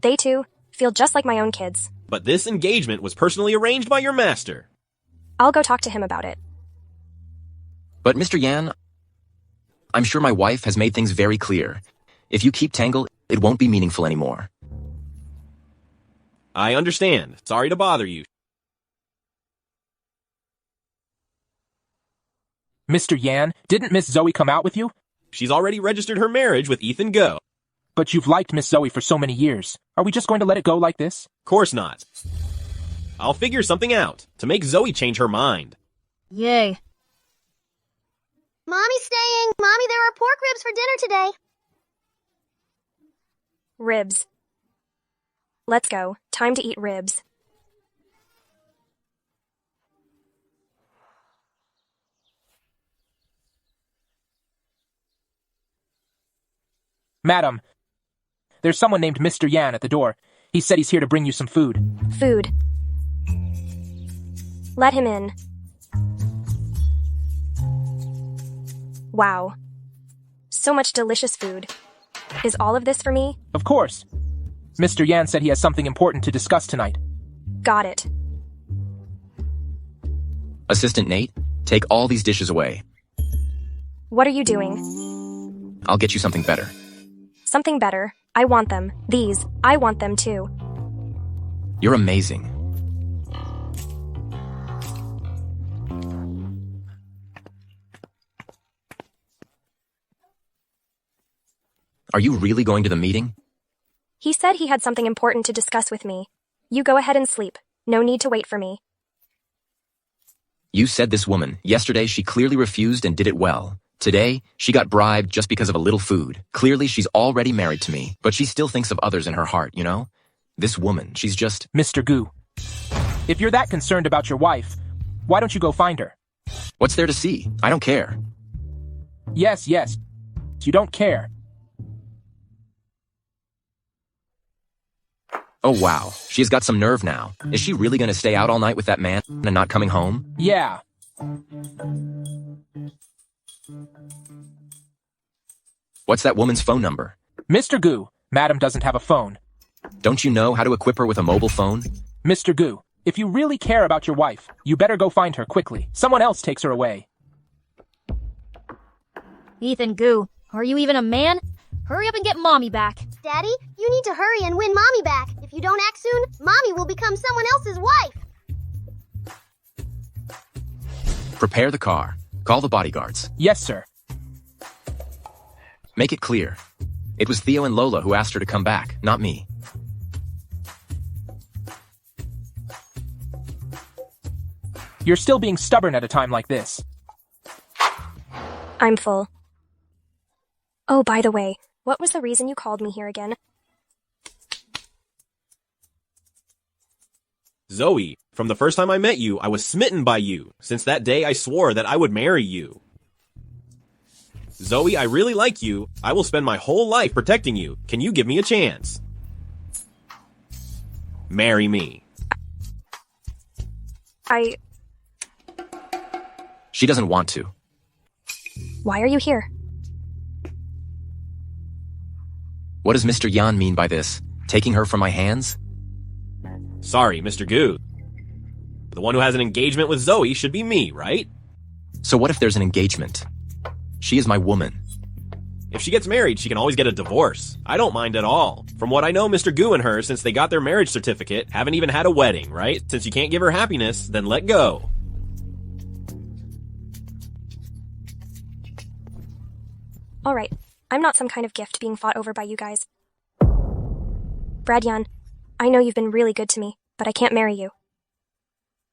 They too feel just like my own kids. But this engagement was personally arranged by your master. I'll go talk to him about it. But Mr. Yan, I'm sure my wife has made things very clear. If you keep Tangle, it won't be meaningful anymore. I understand. Sorry to bother you. Mr. Yan, didn't Miss Zoe come out with you? She's already registered her marriage with Ethan Go. But you've liked Miss Zoe for so many years. Are we just going to let it go like this? Course not. I'll figure something out to make Zoe change her mind. Yay. Mommy's staying. Mommy, there are pork ribs for dinner today. Ribs. Let's go. Time to eat ribs. Madam, there's someone named Mr. Yan at the door. He said he's here to bring you some food. Food. Let him in. Wow. So much delicious food. Is all of this for me? Of course. Mr. Yan said he has something important to discuss tonight. Got it. Assistant Nate, take all these dishes away. What are you doing? I'll get you something better. Something better. I want them. These. I want them too. You're amazing. Are you really going to the meeting? He said he had something important to discuss with me. You go ahead and sleep. No need to wait for me. You said this woman. Yesterday, she clearly refused and did it well. Today, she got bribed just because of a little food. Clearly, she's already married to me, but she still thinks of others in her heart, you know? This woman, she's just... Mr. Goo, if you're that concerned about your wife, why don't you go find her? What's there to see? I don't care. Yes. You don't care. Oh wow, she has got some nerve now. Is she really gonna stay out all night with that man and not coming home? Yeah. What's that woman's phone number? Mr. Goo, Madam doesn't have a phone. Don't you know how to equip her with a mobile phone? Mr. Goo, if you really care about your wife, you better go find her quickly. Someone else takes her away. Ethan Goo, are you even a man? Hurry up and get Mommy back. Daddy, you need to hurry and win Mommy back. If you don't act soon, Mommy will become someone else's wife. Prepare the car. Call the bodyguards. Yes, sir. Make it clear. It was Theo and Lola who asked her to come back, not me. You're still being stubborn at a time like this. I'm full. Oh, by the way, what was the reason you called me here again? Zoe, from the first time I met you, I was smitten by you. Since that day, I swore that I would marry you. Zoe, I really like you. I will spend my whole life protecting you. Can you give me a chance? Marry me. She doesn't want to. Why are you here? What does Mr. Yan mean by this? Taking her from my hands? Sorry, Mr. Goos. The one who has an engagement with Zoe should be me, right? So what if there's an engagement? She is my woman. If she gets married, she can always get a divorce. I don't mind at all. From what I know, Mr. Goo and her, since they got their marriage certificate, haven't even had a wedding, right? Since you can't give her happiness, then let go. Alright, I'm not some kind of gift being fought over by you guys. Brad Yan, I know you've been really good to me, but I can't marry you.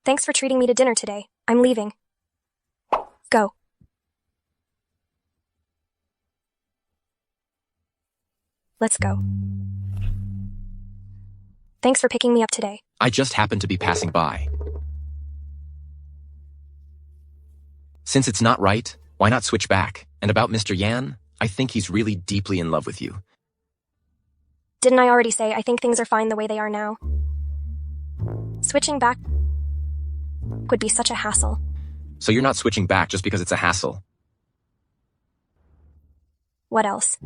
Thanks for treating me to dinner today. I'm leaving. Go. Let's go. Thanks for picking me up today. I just happened to be passing by. Since it's not right, why not switch back? And about Mr. Yan, I think he's really deeply in love with you. Didn't I already say I think things are fine the way they are now? Switching back would be such a hassle. So you're not switching back just because it's a hassle? What else?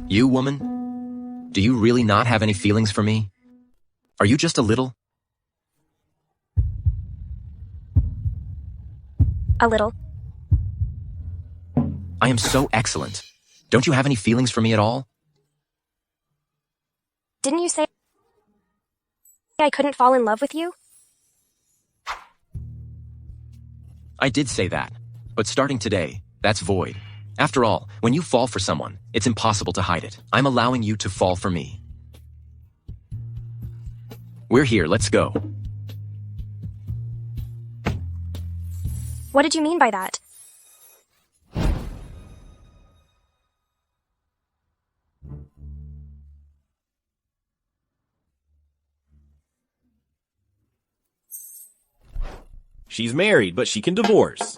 You, woman? Do you really not have any feelings for me? Are you just a little? A little. I am so excellent. Don't you have any feelings for me at all? Didn't you say I couldn't fall in love with you? I did say that, but starting today, that's void. After all, when you fall for someone, it's impossible to hide it. I'm allowing you to fall for me. We're here, let's go. What did you mean by that? She's married, but she can divorce.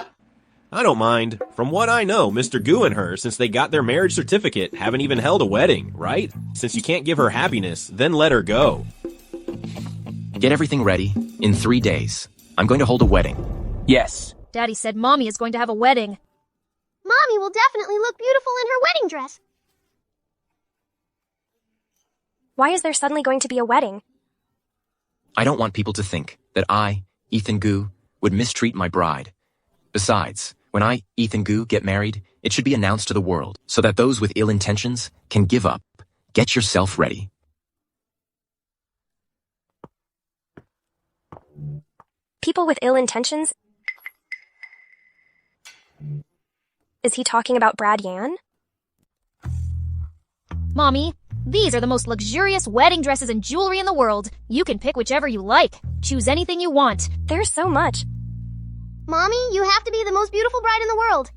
I don't mind. From what I know, Mr. Goo and her, since they got their marriage certificate, haven't even held a wedding, right? Since you can't give her happiness, then let her go. Get everything ready. In 3 days, I'm going to hold a wedding. Yes. Daddy said Mommy is going to have a wedding. Mommy will definitely look beautiful in her wedding dress. Why is there suddenly going to be a wedding? I don't want people to think that I, Ethan Goo, would mistreat my bride. Besides, when I, Ethan Goo, get married, it should be announced to the world so that those with ill intentions can give up. Get yourself ready. People with ill intentions? Is he talking about Brad Yan? Mommy, these are the most luxurious wedding dresses and jewelry in the world. You can pick whichever you like. Choose anything you want. There's so much. Mommy, you have to be the most beautiful bride in the world.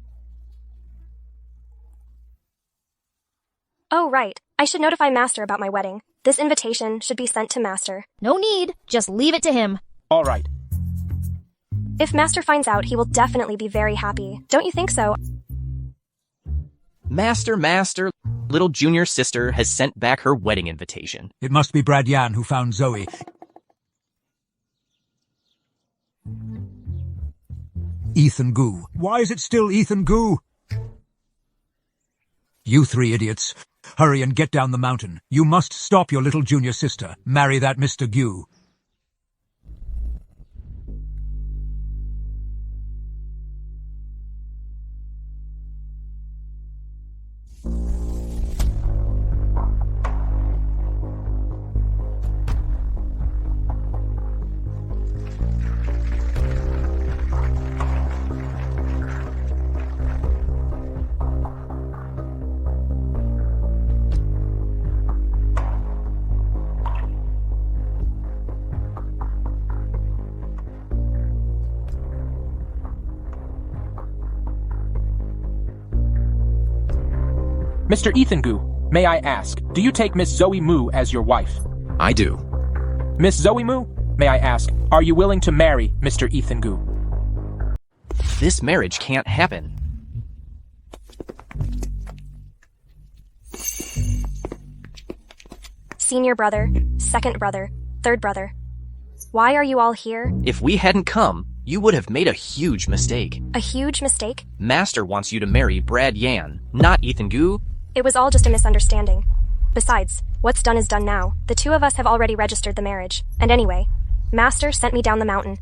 Oh, right. I should notify Master about my wedding. This invitation should be sent to Master. No need. Just leave it to him. All right. If Master finds out, he will definitely be very happy. Don't you think so? Master, little junior sister has sent back her wedding invitation. It must be Brad Yan who found Zoe. Ethan Goo. Why is it still Ethan Goo? You 3 idiots. Hurry and get down the mountain. You must stop your little junior sister. Marry that Mr. Goo. Mr. Ethan Gu, may I ask, do you take Miss Zoe Mu as your wife? I do. Miss Zoe Mu, may I ask, are you willing to marry Mr. Ethan Gu? This marriage can't happen. Senior brother, second brother, third brother. Why are you all here? If we hadn't come, you would have made a huge mistake. A huge mistake? Master wants you to marry Brad Yan, not Ethan Gu. It was all just a misunderstanding. Besides, what's done is done now. The two of us have already registered the marriage. And anyway, Master sent me down the mountain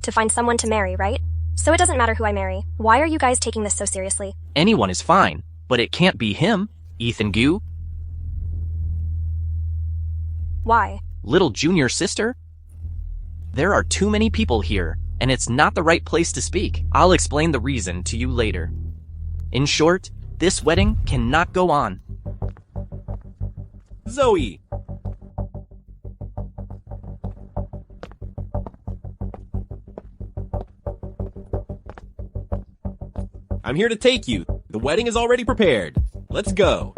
to find someone to marry, right? So it doesn't matter who I marry. Why are you guys taking this so seriously? Anyone is fine, but it can't be him, Ethan Gu. Why? Little junior sister? There are too many people here, and it's not the right place to speak. I'll explain the reason to you later. In short, this wedding cannot go on. Zoe! I'm here to take you. The wedding is already prepared. Let's go.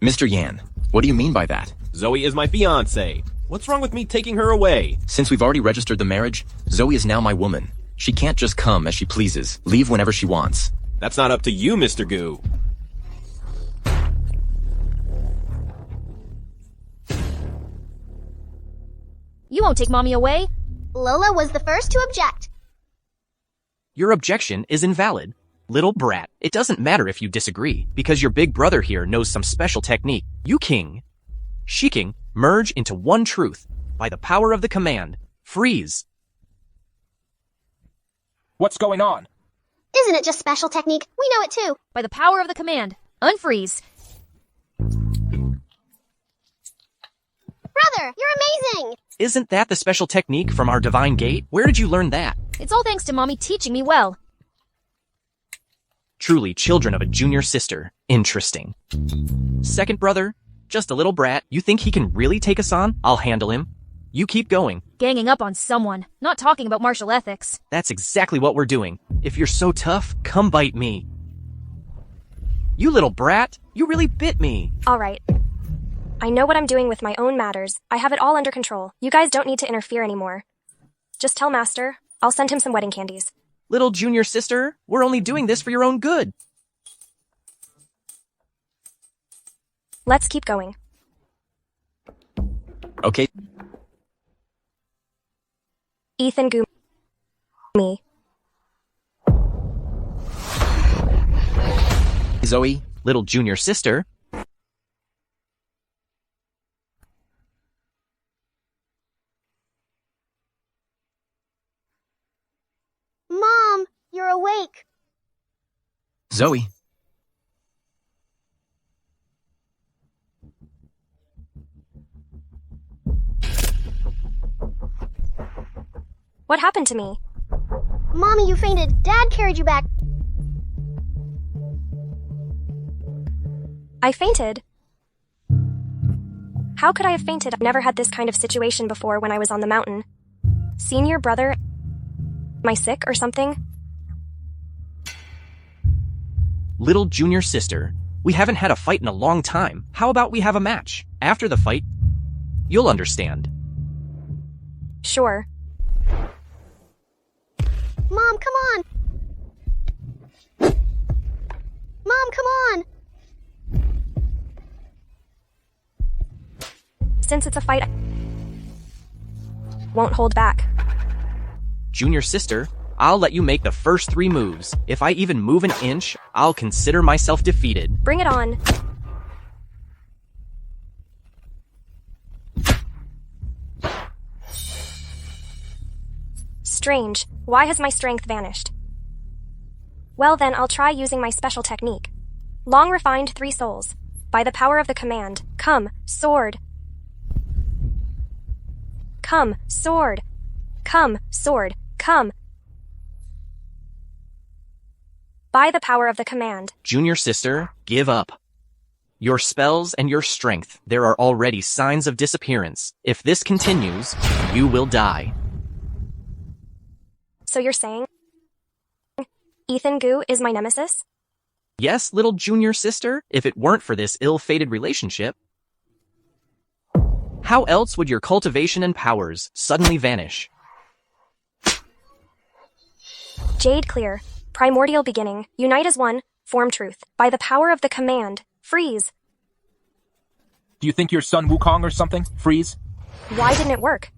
Mr. Yan, what do you mean by that? Zoe is my fiancée. What's wrong with me taking her away? Since we've already registered the marriage, Zoe is now my woman. She can't just come as she pleases, leave whenever she wants. That's not up to you, Mr. Gu. You won't take Mommy away? Lola was the first to object. Your objection is invalid. Little brat, it doesn't matter if you disagree, because your big brother here knows some special technique. You king, she king, merge into one truth by the power of the command. Freeze. What's going on? Isn't it just special technique? We know it too. By the power of the command. Unfreeze. Brother, you're amazing! Isn't that the special technique from our divine gate? Where did you learn that? It's all thanks to Mommy teaching me well. Truly children of a junior sister. Interesting. Second brother, just a little brat. You think he can really take us on? I'll handle him. You keep going. Ganging up on someone, not talking about martial ethics. That's exactly what we're doing. If you're so tough, come bite me. You little brat, you really bit me. All right. I know what I'm doing with my own matters. I have it all under control. You guys don't need to interfere anymore. Just tell Master. I'll send him some wedding candies. Little junior sister, we're only doing this for your own good. Let's keep going. Okay. Ethan Gu. Me. Zoe, Little junior sister. Mom, you're awake. Zoe. What happened to me? Mommy, you fainted. Dad carried you back. I fainted. How could I have fainted? I've never had this kind of situation before when I was on the mountain. Senior brother, am I sick or something? Little junior sister, we haven't had a fight in a long time. How about we have a match? After the fight, you'll understand. Sure. Mom, come on. Mom, come on. Since it's a fight, I won't hold back. Junior sister, I'll let you make the first 3 moves. If I even move an inch, I'll consider myself defeated. Bring it on. Strange. Why has my strength vanished? Well then, I'll try using my special technique. Long refined 3 souls. By the power of the command. Come, sword. Come, sword. Come, sword. Come. By the power of the command. Junior sister, give up. Your spells and your strength, there are already signs of disappearance. If this continues, you will die. So you're saying Ethan Gu is my nemesis? Yes, little junior sister, if it weren't for this ill-fated relationship. How else would your cultivation and powers suddenly vanish? Jade clear. Primordial beginning. Unite as one. Form truth. By the power of the command. Freeze. Do you think you're Sun Wukong or something? Freeze? Why didn't it work?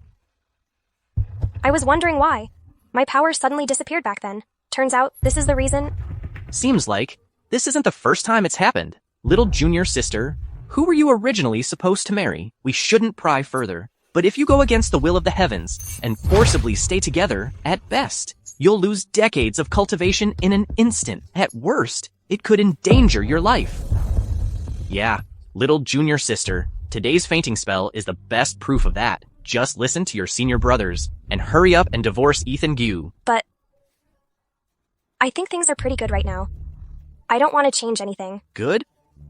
I was wondering why. My powers suddenly disappeared back then. Turns out, this is the reason. Seems like this isn't the first time it's happened. Little junior sister, who were you originally supposed to marry? We shouldn't pry further. But if you go against the will of the heavens and forcibly stay together, at best, you'll lose decades of cultivation in an instant. At worst, it could endanger your life. Yeah, little junior sister, today's fainting spell is the best proof of that. Just listen to your senior brothers and hurry up and divorce Ethan Gu. But I think things are pretty good right now. I don't want to change anything. Good?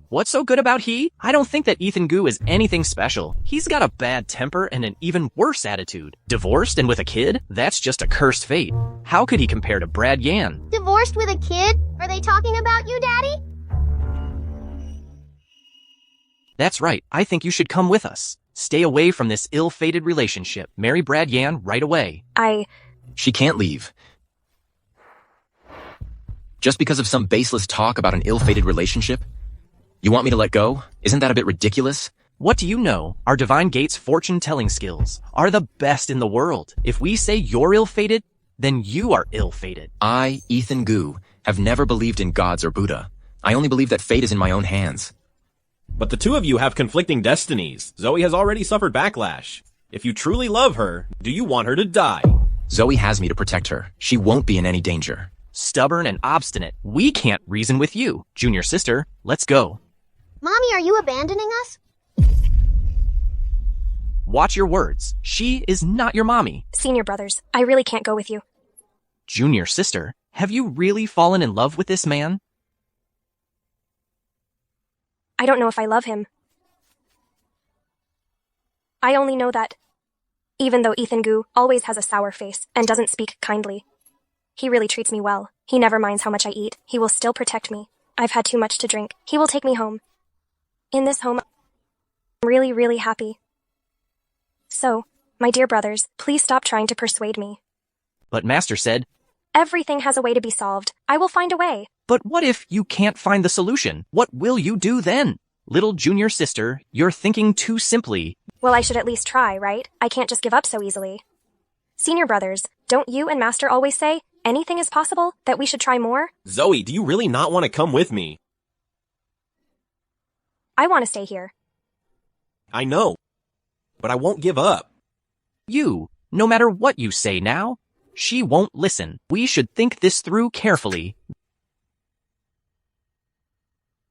What's so good about he? I don't think that Ethan Gu is anything special. He's got a bad temper and an even worse attitude. Divorced and with a kid? That's just a cursed fate. How could he compare to Brad Yan? Divorced with a kid? Are they talking about you, Daddy? That's right. I think you should come with us. Stay away from this ill-fated relationship. Marry Brad Yan right away. She can't leave. Just because of some baseless talk about an ill-fated relationship? You want me to let go? Isn't that a bit ridiculous? What do you know? Our Divine Gate's fortune-telling skills are the best in the world. If we say you're ill-fated, then you are ill-fated. I, Ethan Gu, have never believed in gods or Buddha. I only believe that fate is in my own hands. But the two of you have conflicting destinies. Zoe has already suffered backlash. If you truly love her, do you want her to die? Zoe has me to protect her. She won't be in any danger. Stubborn and obstinate. We can't reason with you. Junior sister, let's go. Mommy, are you abandoning us? Watch your words. She is not your mommy. Senior brothers, I really can't go with you. Junior sister, have you really fallen in love with this man? I don't know if I love him. I only know that, even though Ethan Gu always has a sour face and doesn't speak kindly, he really treats me well. He never minds how much I eat. He will still protect me. I've had too much to drink. He will take me home. In this home, I'm really, really happy. So, my dear brothers, please stop trying to persuade me. But Master said, everything has a way to be solved. I will find a way. But what if you can't find the solution? What will you do then? Little junior sister, you're thinking too simply. Well, I should at least try, right? I can't just give up so easily. Senior brothers, don't you and Master always say, anything is possible, that we should try more? Zoe, do you really not want to come with me? I want to stay here. I know, but I won't give up. You, no matter what you say now, she won't listen. We should think this through carefully.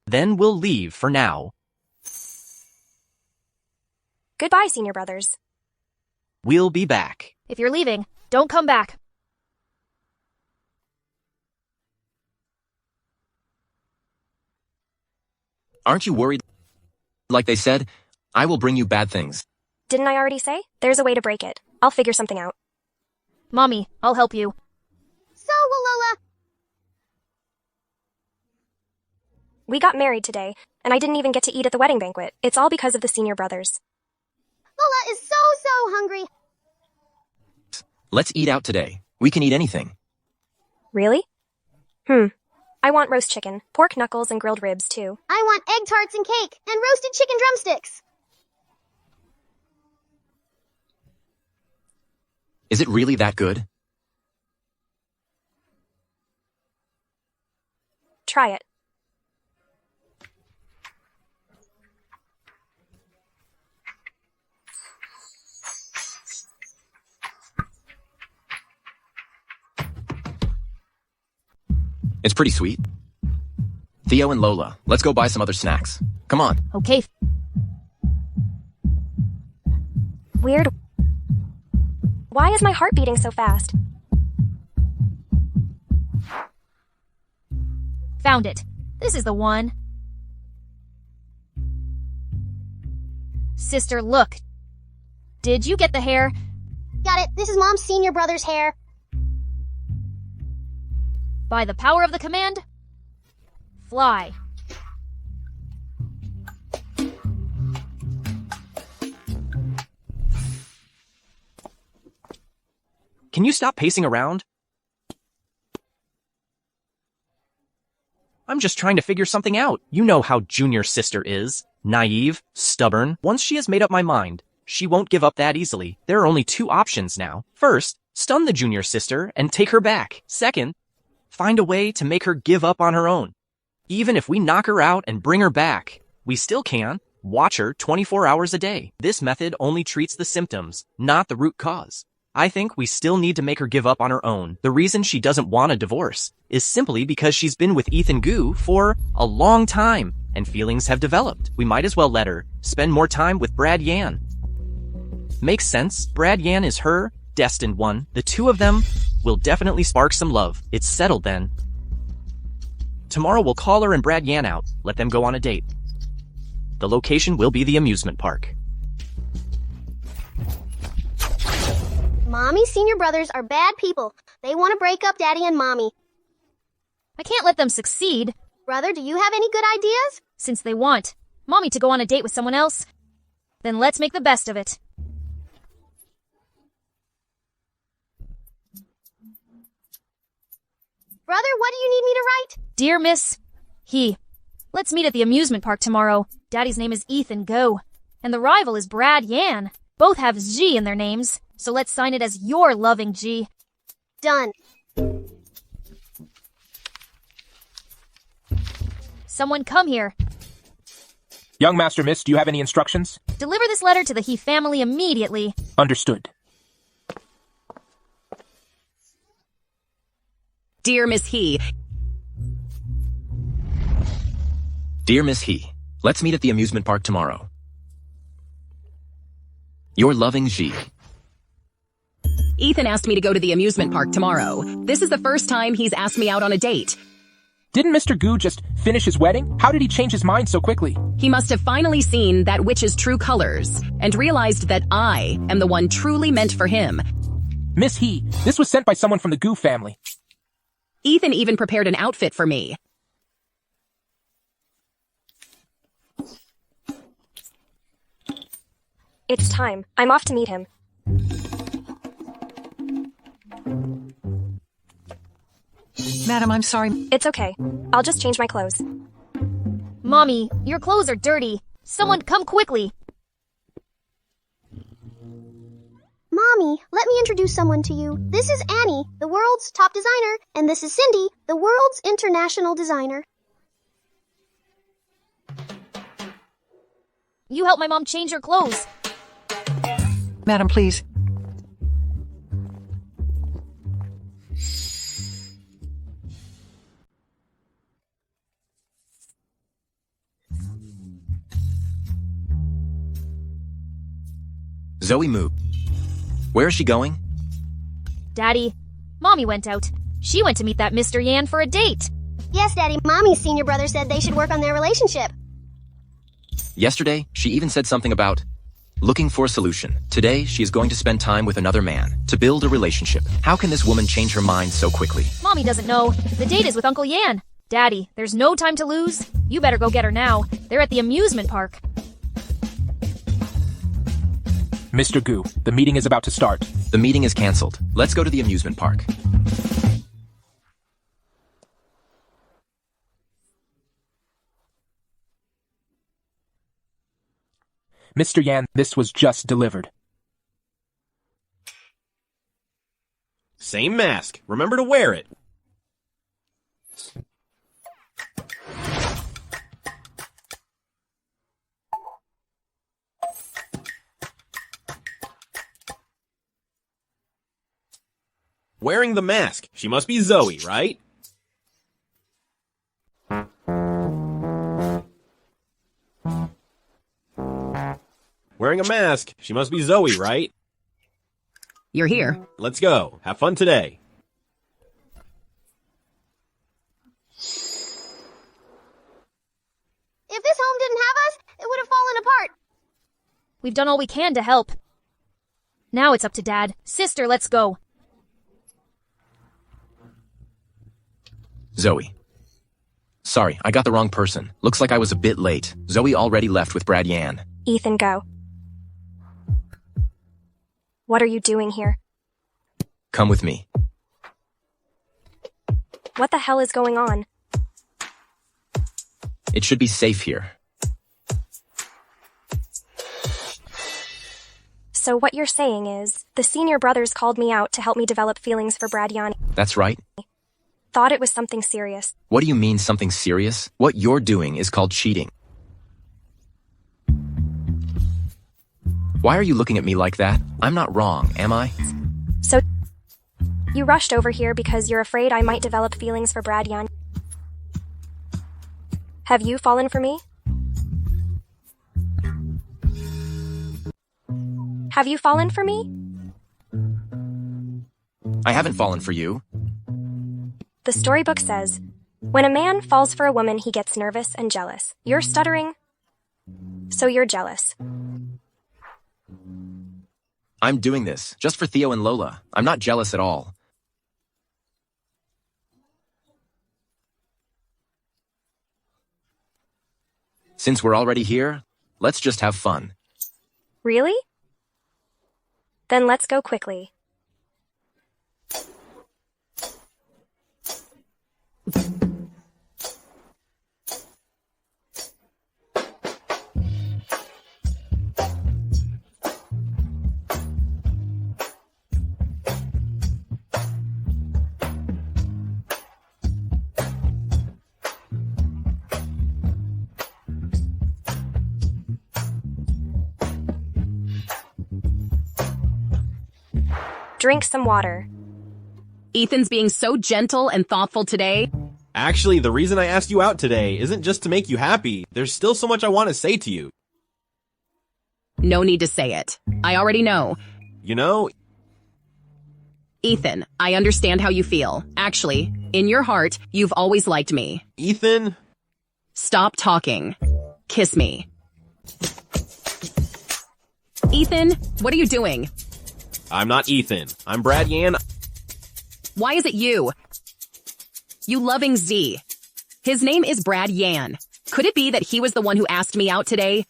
Then we'll leave for now. Goodbye, senior brothers. We'll be back. If you're leaving, don't come back. Aren't you worried? Like they said, I will bring you bad things. Didn't I already say? There's a way to break it. I'll figure something out. Mommy, I'll help you. So will Lola. We got married today, and I didn't even get to eat at the wedding banquet. It's all because of the senior brothers. Lola is so hungry. Let's eat out today. We can eat anything. Really? I want roast chicken, pork knuckles, and grilled ribs, too. I want egg tarts and cake, and roasted chicken drumsticks. Is it really that good? Try it. It's pretty sweet. Theo and Lola, let's go buy some other snacks. Come on. Okay. Weird. Why is my heart beating so fast? Found it. This is the one. Sister, look. Did you get the hair? Got it. This is Mom's senior brother's hair. By the power of the command, fly. Can you stop pacing around? I'm just trying to figure something out. You know how Junior Sister is. Naive, stubborn. Once she has made up my mind, she won't give up that easily. There are only two options now. First, stun the Junior Sister and take her back. Second, find a way to make her give up on her own. Even if we knock her out and bring her back, we still can watch her 24 hours a day. This method only treats the symptoms, not the root cause. I think we still need to make her give up on her own. The reason she doesn't want a divorce is simply because she's been with Ethan Goo for a long time, and feelings have developed. We might as well let her spend more time with Brad Yan. Makes sense. Brad Yan is her destined one. The two of them will definitely spark some love. It's settled then. Tomorrow we'll call her and Brad Yan out. Let them go on a date. The location will be the amusement park. Mommy's senior brothers are bad people. They want to break up Daddy and Mommy. I can't let them succeed. Brother, do you have any good ideas? Since they want Mommy to go on a date with someone else, then let's make the best of it. Brother, what do you need me to write? Dear Miss He, let's meet at the amusement park tomorrow. Daddy's name is Ethan Go, and the rival is Brad Yan. Both have G in their names, so let's sign it as your loving G. Done. Someone come here. Young Master Miss, do you have any instructions? Deliver this letter to the He family immediately. Understood. Dear Miss He. Dear Miss He, let's meet at the amusement park tomorrow. Your loving G. Ethan asked me to go to the amusement park tomorrow. This is the first time he's asked me out on a date. Didn't Mr. Goo just finish his wedding? How did he change his mind so quickly? He must have finally seen that witch's true colors and realized that I am the one truly meant for him. Miss He, this was sent by someone from the Goo family. Ethan even prepared an outfit for me. It's time. I'm off to meet him. Madam, I'm sorry. It's okay. I'll just change my clothes. Mommy, your clothes are dirty. Someone come quickly. Mommy, let me introduce someone to you. This is Annie, the world's top designer, and this is Cindy, the world's international designer. You help my mom change her clothes. Madam, please. Zoe moved. Where is she going? Daddy, Mommy went out. She went to meet that Mr. Yan for a date. Yes, Daddy, Mommy's senior brother said they should work on their relationship. Yesterday, she even said something about looking for a solution. Today, she is going to spend time with another man to build a relationship. How can this woman change her mind so quickly? Mommy doesn't know. The date is with Uncle Yan. Daddy, there's no time to lose. You better go get her now. They're at the amusement park. Mr. Goo, the meeting is about to start. The meeting is canceled. Let's go to the amusement park. Mr. Yan, this was just delivered. Same mask. Remember to wear it. Wearing the mask. She must be Zoe, right? Wearing a mask. She must be Zoe, right? You're here. Let's go. Have fun today. If this home didn't have us, it would have fallen apart. We've done all we can to help. Now it's up to Dad. Sister, let's go. Zoe. Sorry, I got the wrong person. Looks like I was a bit late. Zoe already left with Brad Yan. Ethan, go. What are you doing here? Come with me. What the hell is going on? It should be safe here. So what you're saying is, the senior brothers called me out to help me develop feelings for Brad Yan. That's right. Thought it was something serious. What do you mean something serious? What you're doing is called cheating. Why are you looking at me like that? I'm not wrong, am I? So, you rushed over here because you're afraid I might develop feelings for Brad Yan. Have you fallen for me? Have you fallen for me? I haven't fallen for you. The storybook says, when a man falls for a woman, he gets nervous and jealous. You're stuttering, so you're jealous. I'm doing this just for Theo and Lola. I'm not jealous at all. Since we're already here, let's just have fun. Really? Then let's go quickly. Drink some water. Ethan's being so gentle and thoughtful today. Actually, the reason I asked you out today isn't just to make you happy. There's still so much I want to say to you. No need to say it. I already know. You know, Ethan, I understand how you feel. Actually, in your heart, you've always liked me. Ethan... Stop talking. Kiss me. Ethan, what are you doing? I'm not Ethan. I'm Brad Yan. Why is it you? You loving Z. His name is Brad Yan. Could it be that he was the one who asked me out today?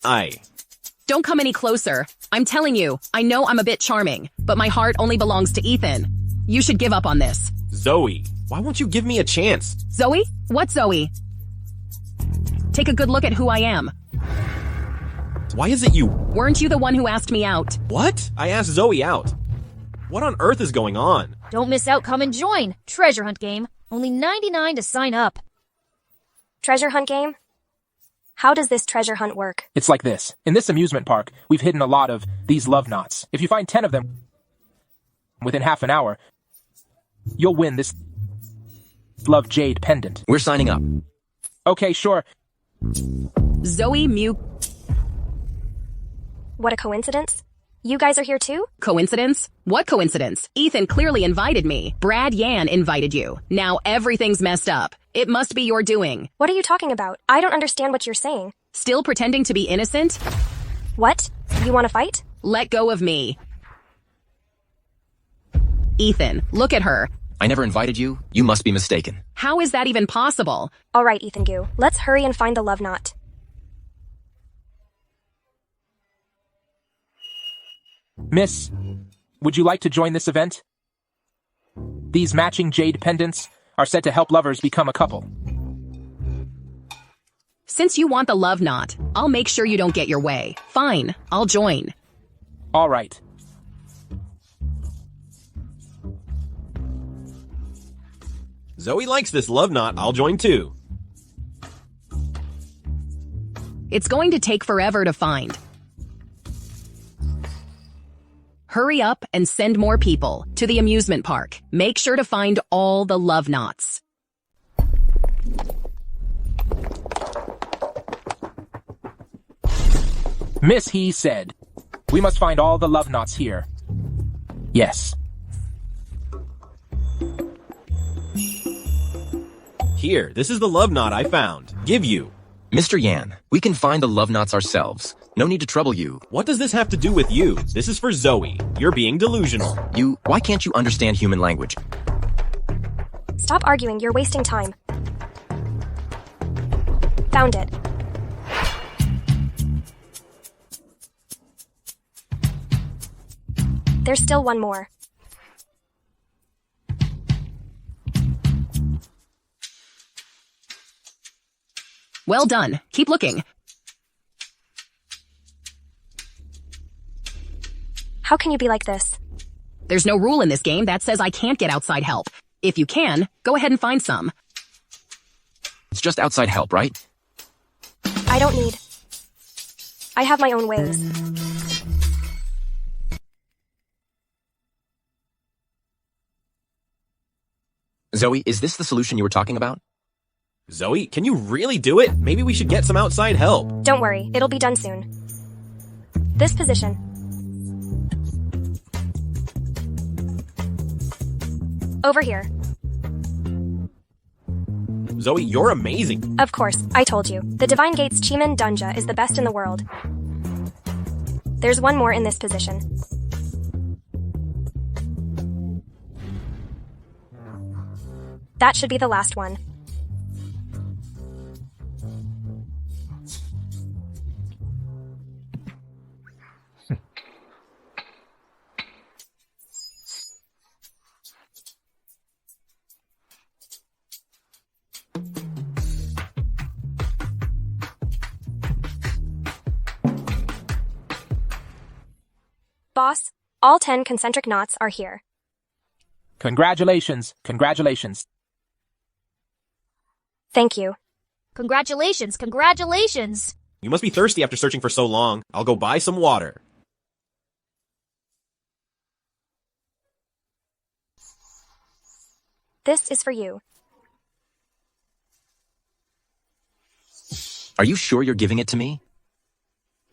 Don't come any closer. I'm telling you, I know I'm a bit charming, but my heart only belongs to Ethan. You should give up on this. Zoe, why won't you give me a chance? Zoe? What Zoe? Take a good look at who I am. Why is it you? Weren't you the one who asked me out? What? I asked Zoe out. What on earth is going on? Don't miss out, come and join. Treasure hunt game. Only 99 to sign up. Treasure hunt game? How does this treasure hunt work? It's like this. In this amusement park, we've hidden a lot of these love knots. If you find 10 of them within half an hour, you'll win this love jade pendant. We're signing up. Okay, sure. Zoe Mew. What a coincidence. You guys are here too? Coincidence? What coincidence? Ethan clearly invited me. Brad Yan invited you. Now everything's messed up. It must be your doing. What are you talking about? I don't understand what you're saying. Still pretending to be innocent? What? You want to fight? Let go of me. Ethan, look at her. I never invited you. You must be mistaken. How is that even possible? All right, Ethan Goo. Let's hurry and find the love knot. Miss, would you like to join this event? These matching jade pendants are said to help lovers become a couple. Since you want the love knot, I'll make sure you don't get your way. Fine, I'll join. All right. Zoe likes this love knot. I'll join too. It's going to take forever to find. Hurry up and send more people to the amusement park. Make sure to find all the love knots. Miss He said, we must find all the love knots here. Yes. Here, this is the love knot I found. Give you. Mr. Yan, we can find the love knots ourselves. No need to trouble you. What does this have to do with you? This is for Zoe. You're being delusional. Why can't you understand human language? Stop arguing, you're wasting time. Found it. There's still one more. Well done. Keep looking. How can you be like this? There's no rule in this game that says I can't get outside help. If you can, go ahead and find some. It's just outside help, right? I don't need. I have my own ways. Zoe, is this the solution you were talking about? Zoe, can you really do it? Maybe we should get some outside help. Don't worry, it'll be done soon. This position. Over here. Zoe, you're amazing. Of course, I told you. The Divine Gate's Chimen Dunja is the best in the world. There's one more in this position. That should be the last one. Boss, all 10 concentric knots are here. Congratulations. Congratulations. Thank you. Congratulations, congratulations. You must be thirsty after searching for so long. I'll go buy some water. This is for you. Are you sure you're giving it to me?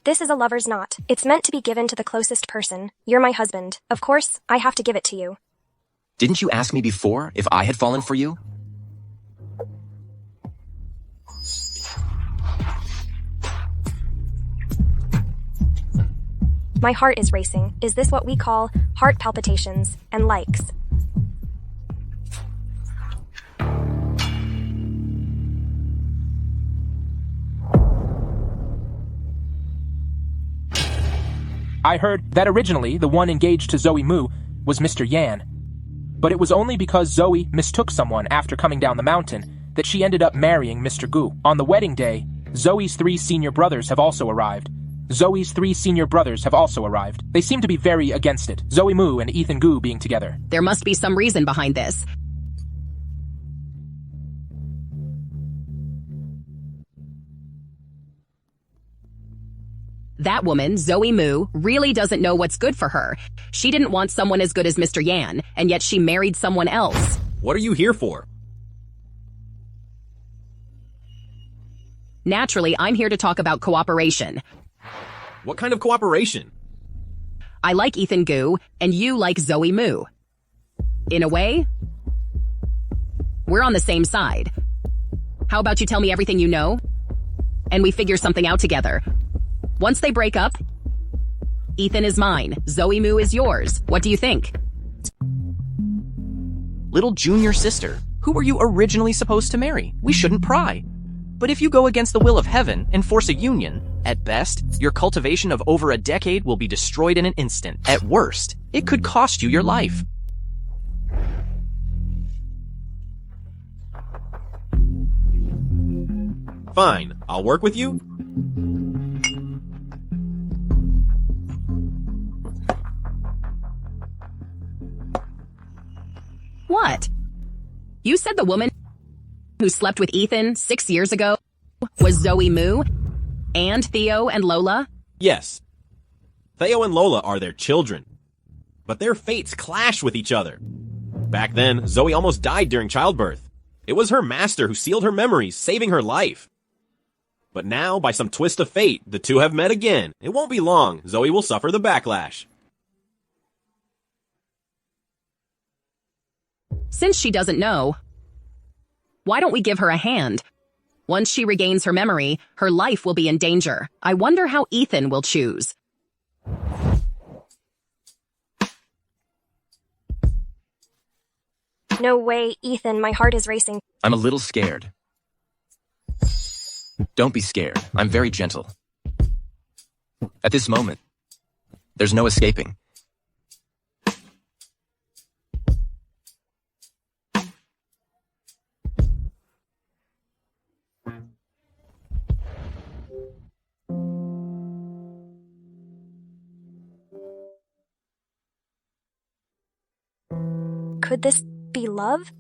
This is a lover's knot. It's meant to be given to the closest person. You're my husband. Of course, I have to give it to you. Didn't you ask me before if I had fallen for you? My heart is racing. Is this what we call heart palpitations and likes? I heard that originally the one engaged to Zoe Mu was Mr. Yan. But it was only because Zoe mistook someone after coming down the mountain that she ended up marrying Mr. Gu. On the wedding day, Zoe's 3 senior brothers have also arrived. Zoe's 3 senior brothers have also arrived. They seem to be very against it, Zoe Mu and Ethan Gu being together. There must be some reason behind this. That woman, Zoe Mu, really doesn't know what's good for her. She didn't want someone as good as Mr. Yan, and yet she married someone else. What are you here for? Naturally, I'm here to talk about cooperation. What kind of cooperation? I like Ethan Gu, and you like Zoe Mu. In a way, we're on the same side. How about you tell me everything you know, and we figure something out together? Once they break up, Ethan is mine, Zoe Mu is yours. What do you think? Little junior sister, who were you originally supposed to marry? We shouldn't pry. But if you go against the will of heaven and force a union, at best, your cultivation of over a decade will be destroyed in an instant. At worst, it could cost you your life. Fine, I'll work with you. What? You said the woman who slept with Ethan 6 years ago was Zoe Mu? And Theo and Lola? Yes. Theo and Lola are their children. But their fates clash with each other. Back then, Zoe almost died during childbirth. It was her master who sealed her memories, saving her life. But now, by some twist of fate, the two have met again. It won't be long. Zoe will suffer the backlash. Since she doesn't know, why don't we give her a hand? Once she regains her memory, her life will be in danger. I wonder how Ethan will choose. No way, Ethan, my heart is racing. I'm a little scared. Don't be scared. I'm very gentle. At this moment, there's no escaping. Could this be love?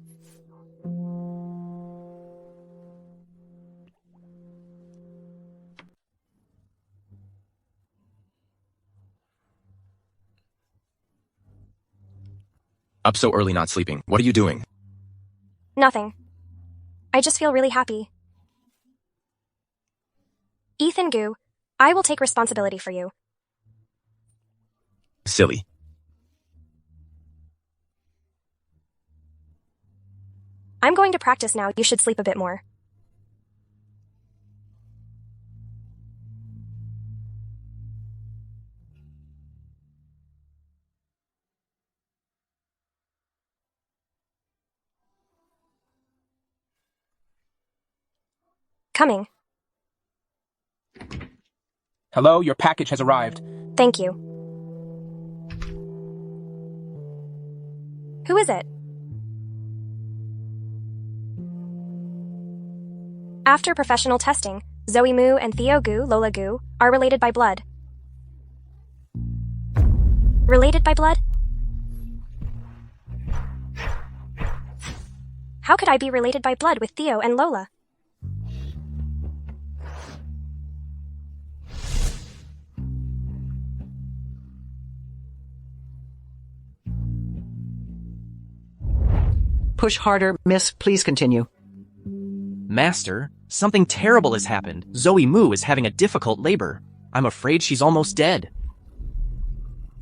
Up so early not sleeping. What are you doing? Nothing. I just feel really happy. Ethan Goo, I will take responsibility for you. Silly. I'm going to practice now. You should sleep a bit more. Coming. Hello, your package has arrived. Thank you. Who is it? After professional testing, Zoe Moo and Theo Goo, Lola Goo, are related by blood. Related by blood? How could I be related by blood with Theo and Lola? Push harder, miss. Please continue. Master, something terrible has happened. Zoe Moo is having a difficult labor. I'm afraid she's almost dead.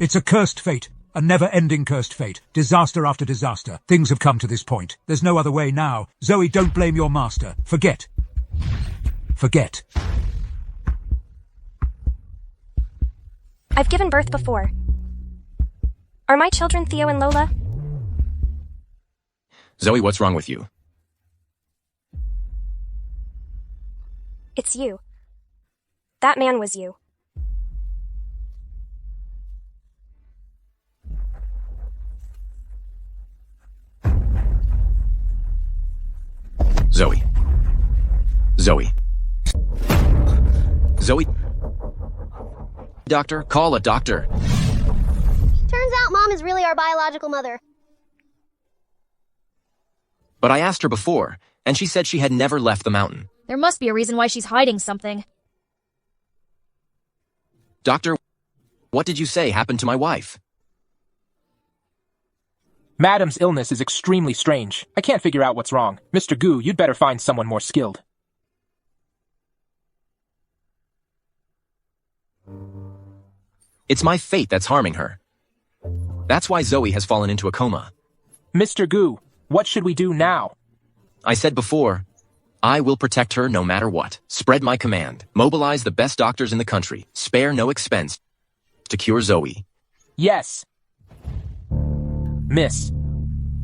It's a cursed fate. A never-ending cursed fate. Disaster after disaster. Things have come to this point. There's no other way now. Zoe, don't blame your master. Forget. Forget. I've given birth before. Are my children Theo and Lola? Zoe, what's wrong with you? It's you. That man was you. Zoe. Zoe. Zoe. Doctor, call a doctor. Turns out Mom is really our biological mother. But I asked her before, and she said she had never left the mountain. There must be a reason why she's hiding something. Doctor, what did you say happened to my wife? Madam's illness is extremely strange. I can't figure out what's wrong. Mr. Goo, you'd better find someone more skilled. It's my fate that's harming her. That's why Zoe has fallen into a coma. Mr. Goo, what should we do now? I said before, I will protect her no matter what. Spread my command. Mobilize the best doctors in the country. Spare no expense to cure Zoe. Yes. Miss.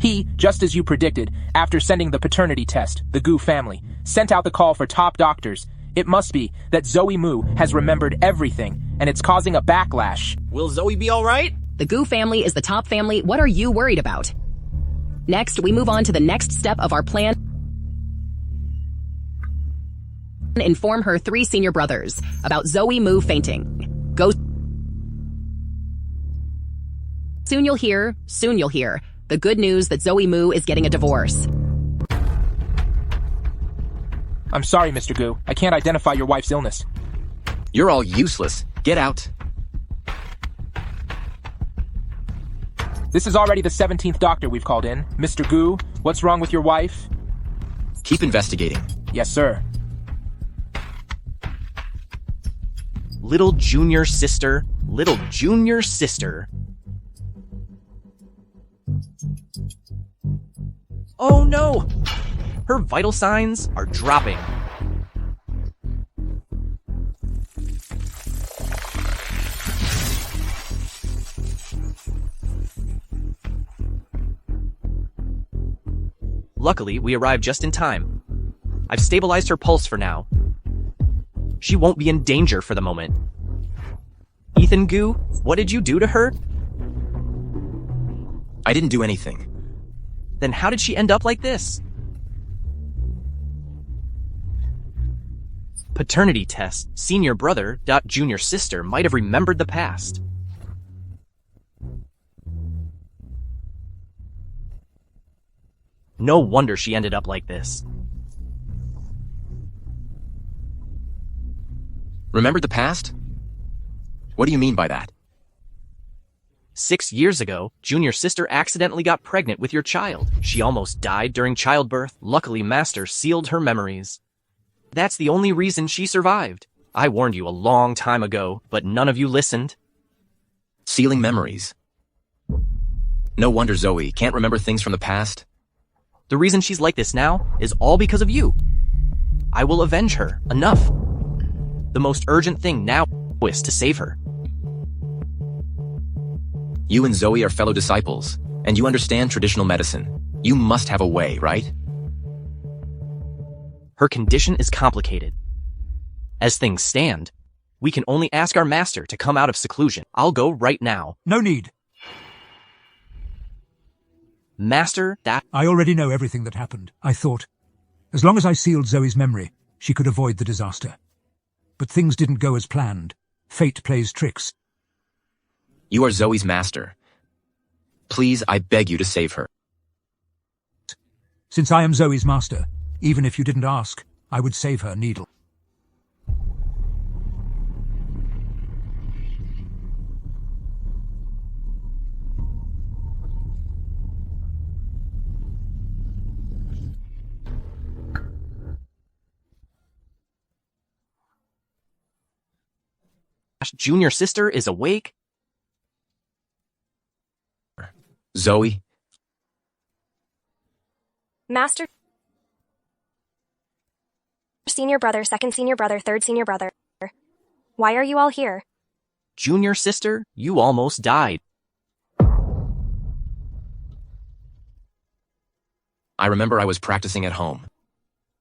He, just as you predicted, after sending the paternity test, the Goo family, sent out the call for top doctors. It must be that Zoe Moo has remembered everything, and it's causing a backlash. Will Zoe be all right? The Goo family is the top family. What are you worried about? Next, we move on to the next step of our plan. Inform her 3 senior brothers about Zoe Moo fainting. Go. Soon you'll hear the good news that Zoe Moo is getting a divorce. I'm sorry, Mr. Goo. I can't identify your wife's illness. You're all useless. Get out. This is already the 17th doctor we've called in. Mr. Goo, what's wrong with your wife? Keep investigating. Yes, sir. Little junior sister, little junior sister. Oh no! Her vital signs are dropping. Luckily, we arrived just in time. I've stabilized her pulse for now. She won't be in danger for the moment. Ethan Goo, what did you do to her? I didn't do anything. Then how did she end up like this? Paternity test. Senior brother, junior sister might have remembered the past. No wonder she ended up like this. Remembered the past? What do you mean by that? 6 years ago, junior sister accidentally got pregnant with your child. She almost died during childbirth. Luckily, Master sealed her memories. That's the only reason she survived. I warned you a long time ago, but none of you listened. Sealing memories. No wonder Zoe can't remember things from the past. The reason she's like this now is all because of you. I will avenge her. Enough. The most urgent thing now is to save her. You and Zoe are fellow disciples, and you understand traditional medicine. You must have a way, right? Her condition is complicated. As things stand, we can only ask our master to come out of seclusion. I'll go right now. No need. Master, I already know everything that happened. I thought, as long as I sealed Zoe's memory, she could avoid the disaster. But things didn't go as planned. Fate plays tricks. You are Zoe's master. Please, I beg you to save her. Since I am Zoe's master, even if you didn't ask, I would save her needle. Junior sister is awake. Zoe? Master. Senior brother, second senior brother, third senior brother. Why are you all here? Junior sister, you almost died. I remember I was practicing at home.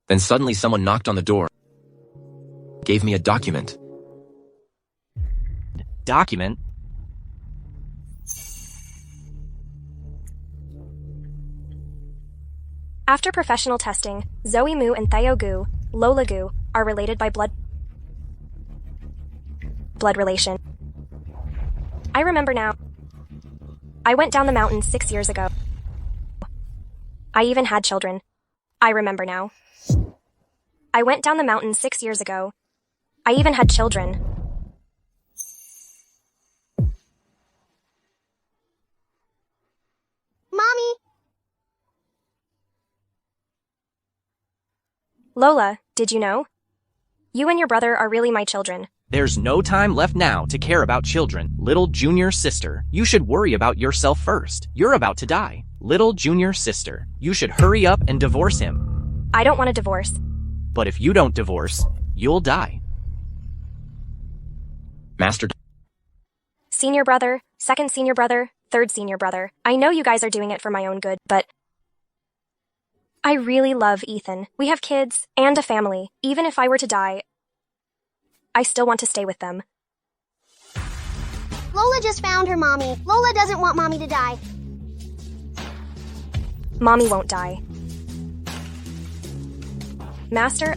Then suddenly someone knocked on the door. Gave me a document. Document? After professional testing, Zoe Mu and Theo Gu, Lola Gu, are related by blood relation. I remember now. I went down the mountain 6 years ago. I even had children. I remember now. I went down the mountain 6 years ago. I even had children. Mommy! Lola, did you know? You and your brother are really my children. There's no time left now to care about children. Little junior sister, you should worry about yourself first. You're about to die. Little junior sister, you should hurry up and divorce him. I don't want a divorce. But if you don't divorce, you'll die. Master. Senior brother, second senior brother, third senior brother. I know you guys are doing it for my own good, but I really love Ethan. We have kids and a family. Even if I were to die, I still want to stay with them. Lola just found her mommy. Lola doesn't want mommy to die. Mommy won't die. Master,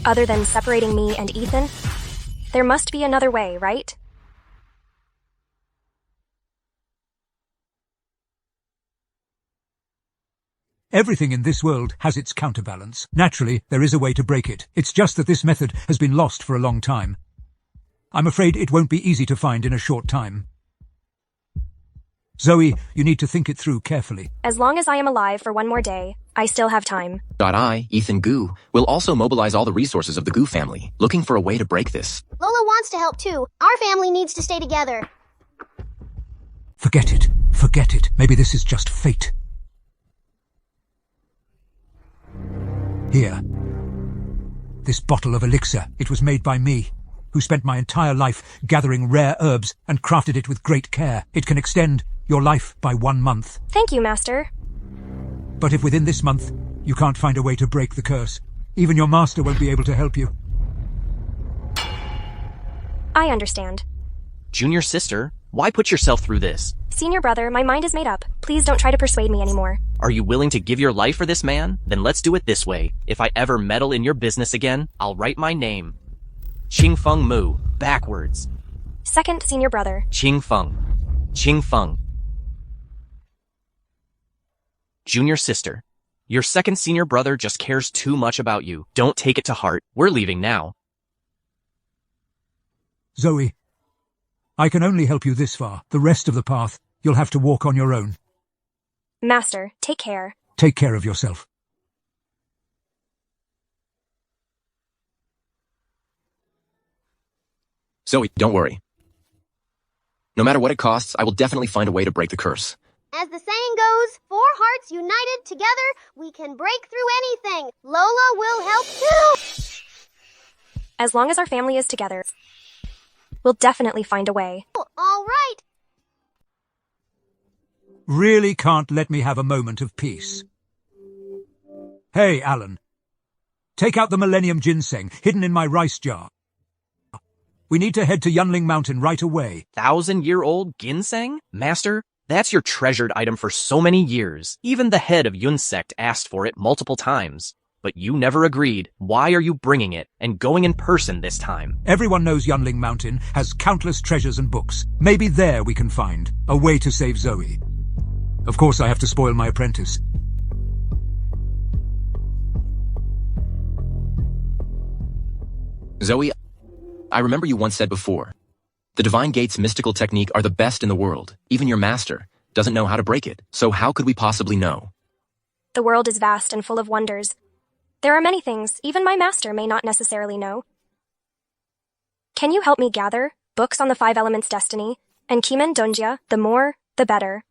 other than separating me and Ethan, there must be another way, right? Everything in this world has its counterbalance. Naturally, there is a way to break it. It's just that this method has been lost for a long time. I'm afraid it won't be easy to find in a short time. Zoe, you need to think it through carefully. As long as I am alive for one more day, I still have time. I, Ethan Goo, will also mobilize all the resources of the Goo family, looking for a way to break this. Lola wants to help too. Our family needs to stay together. Forget it. Forget it. Maybe this is just fate. Here. This bottle of elixir, it was made by me, who spent my entire life gathering rare herbs and crafted it with great care. It can extend your life by 1 month. Thank you, Master. But if within this month you can't find a way to break the curse, even your master won't be able to help you. I understand. Junior sister, why put yourself through this? Senior brother, my mind is made up. Please don't try to persuade me anymore. Are you willing to give your life for this man? Then let's do it this way. If I ever meddle in your business again, I'll write my name. Qing Feng Mu, backwards. Second senior brother. Qing Feng. Qing Feng. Junior sister, your second senior brother just cares too much about you. Don't take it to heart. We're leaving now. Zoe, I can only help you this far. The rest of the path, you'll have to walk on your own. Master, take care. Take care of yourself. Zoe, don't worry. No matter what it costs, I will definitely find a way to break the curse. As the saying goes, four hearts united together, we can break through anything. Lola will help too! As long as our family is together, we'll definitely find a way. All right. Really can't let me have a moment of peace. Hey, Alan. Take out the Millennium Ginseng, hidden in my rice jar. We need to head to Yunling Mountain right away. 1,000-year-old ginseng? Master, that's your treasured item for so many years. Even the head of Yun sect asked for it multiple times. But you never agreed. Why are you bringing it and going in person this time? Everyone knows Yunling Mountain has countless treasures and books. Maybe there we can find a way to save Zoe. Of course, I have to spoil my apprentice. Zoe, I remember you once said before, the Divine Gate's mystical technique are the best in the world. Even your master doesn't know how to break it. So how could we possibly know? The world is vast and full of wonders. There are many things even my master may not necessarily know. Can you help me gather books on the 5 elements destiny and Kimen Donjia? The more, the better.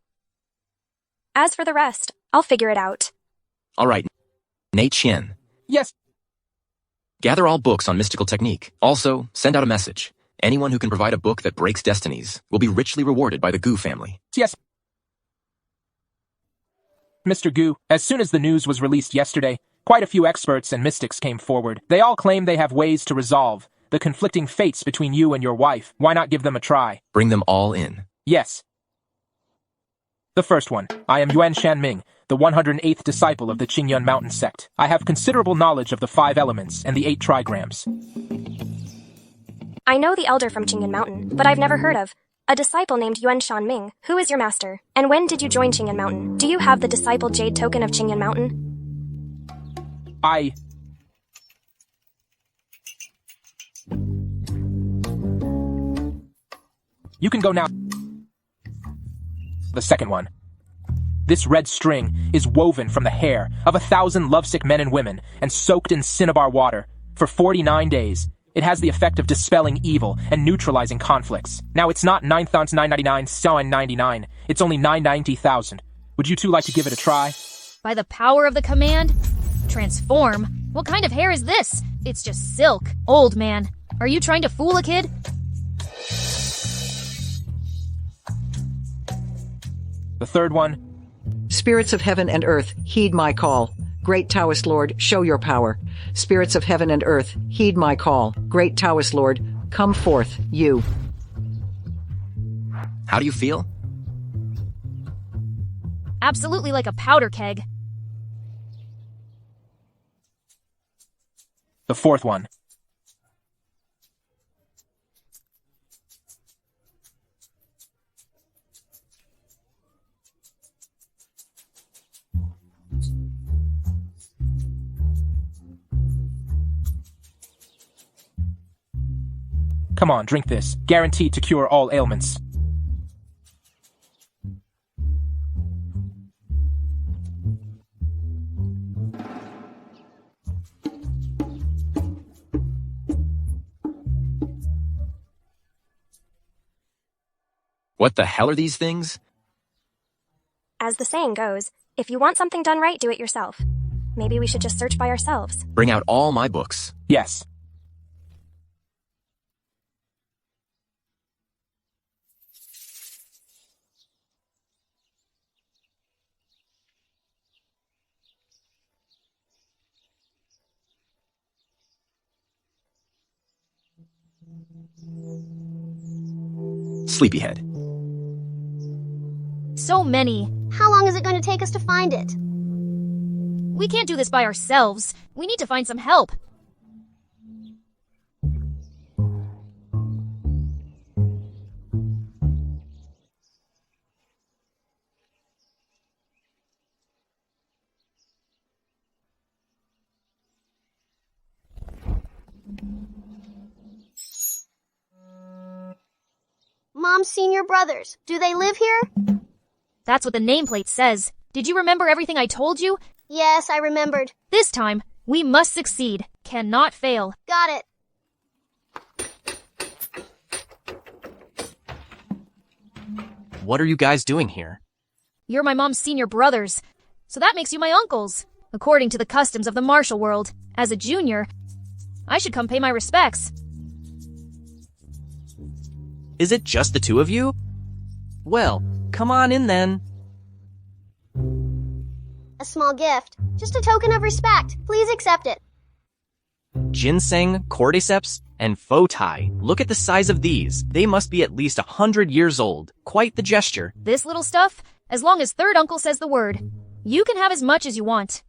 As for the rest, I'll figure it out. All right, Nate Chen. Yes. Gather all books on mystical technique. Also, send out a message. Anyone who can provide a book that breaks destinies will be richly rewarded by the Gu family. Yes. Mr. Gu, as soon as the news was released yesterday, quite a few experts and mystics came forward. They all claim they have ways to resolve the conflicting fates between you and your wife. Why not give them a try? Bring them all in. Yes. The first one. I am Yuan Shanming, the 108th disciple of the Qingyun Mountain sect. I have considerable knowledge of the 5 elements and the 8 trigrams. I know the elder from Qingyun Mountain, but I've never heard of a disciple named Yuan Shanming. Who is your master? And when did you join Qingyun Mountain? Do you have the disciple jade token of Qingyun Mountain? You can go now. The second one. This red string is woven from the hair of 1,000 lovesick men and women and soaked in cinnabar water for 49 days. It has the effect of dispelling evil and neutralizing conflicts. Now, it's not 9,999 $9.99. It's only 990,000. Would you two like to give it a try? By the power of the command, transform. What kind of hair is this? It's just silk. Old man, are you trying to fool a kid? The third one. Spirits of heaven and earth, heed my call. Great Taoist Lord, show your power. Spirits of heaven and earth, heed my call. Great Taoist Lord, come forth, you. How do you feel? Absolutely like a powder keg. The fourth one. Come on, drink this. Guaranteed to cure all ailments. What the hell are these things? As the saying goes, if you want something done right, do it yourself. Maybe we should just search by ourselves. Bring out all my books. Yes. Sleepyhead. So many. How long is it going to take us to find it? We can't do this by ourselves. We need to find some help. Mom's senior brothers. Do they live here? That's what the nameplate says. Did you remember everything I told you? Yes, I remembered. This time, we must succeed. Cannot fail. Got it. What are you guys doing here? You're my mom's senior brothers, so that makes you my uncles. According to the customs of the martial world, as a junior, I should come pay my respects. Is it just the two of you? Well, come on in then. A small gift. Just a token of respect. Please accept it. Ginseng, cordyceps, and faux tie. Look at the size of these. They must be at least 100 years old. Quite the gesture. This little stuff, as long as third uncle says the word. You can have as much as you want.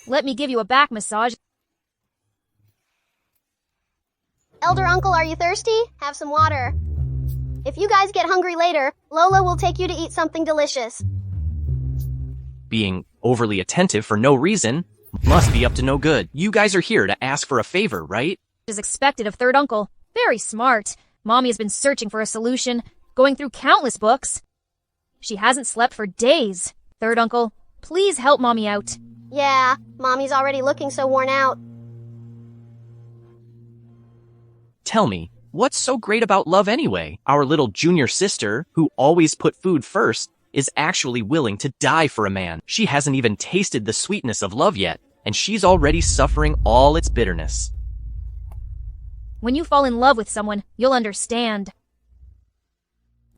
Let me give you a back massage. Elder uncle, are you thirsty? Have some water. If you guys get hungry later, Lola will take you to eat something delicious. Being overly attentive for no reason must be up to no good. You guys are here to ask for a favor, right? Is expected of third uncle. Very smart. Mommy has been searching for a solution, going through countless books. She hasn't slept for days. Third uncle, please help Mommy out. Yeah, Mommy's already looking so worn out. Tell me, what's so great about love anyway? Our little junior sister, who always put food first, is actually willing to die for a man. She hasn't even tasted the sweetness of love yet, and she's already suffering all its bitterness. When you fall in love with someone, you'll understand.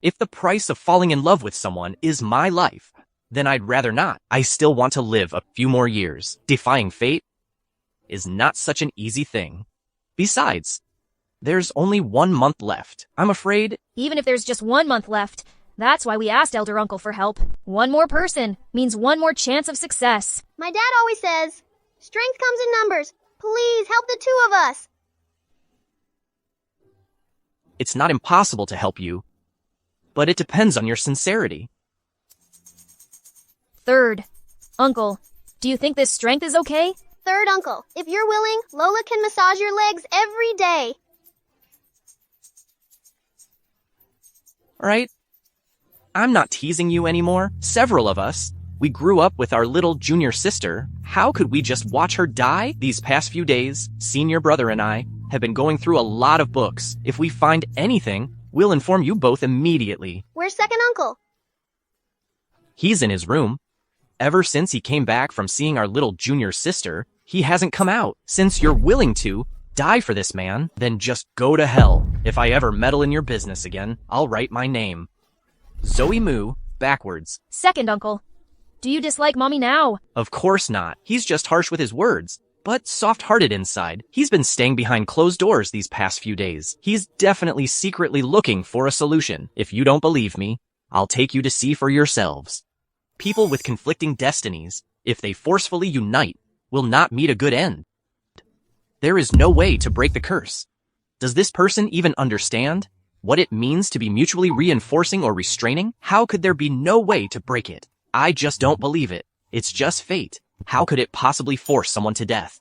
If the price of falling in love with someone is my life, then I'd rather not. I still want to live a few more years. Defying fate is not such an easy thing. Besides, there's only 1 month left. I'm afraid... Even if there's just 1 month left, that's why we asked Elder Uncle for help. One more person means one more chance of success. My dad always says, strength comes in numbers. Please help the two of us. It's not impossible to help you, but it depends on your sincerity. Third, Uncle, do you think this strength is okay? Third uncle, if you're willing, Lola can massage your legs every day. Alright? I'm not teasing you anymore. Several of us, we grew up with our little junior sister. How could we just watch her die? These past few days, senior brother and I have been going through a lot of books. If we find anything, we'll inform you both immediately. Where's second uncle? He's in his room. Ever since he came back from seeing our little junior sister, he hasn't come out. Since you're willing to die for this man, then just go to hell. If I ever meddle in your business again, I'll write my name. Zoe Moo, backwards. Second Uncle, do you dislike Mommy now? Of course not. He's just harsh with his words, but soft-hearted inside. He's been staying behind closed doors these past few days. He's definitely secretly looking for a solution. If you don't believe me, I'll take you to see for yourselves. People with conflicting destinies, if they forcefully unite, will not meet a good end. There is no way to break the curse. Does this person even understand what it means to be mutually reinforcing or restraining? How could there be no way to break it? I just don't believe it. It's just fate. How could it possibly force someone to death?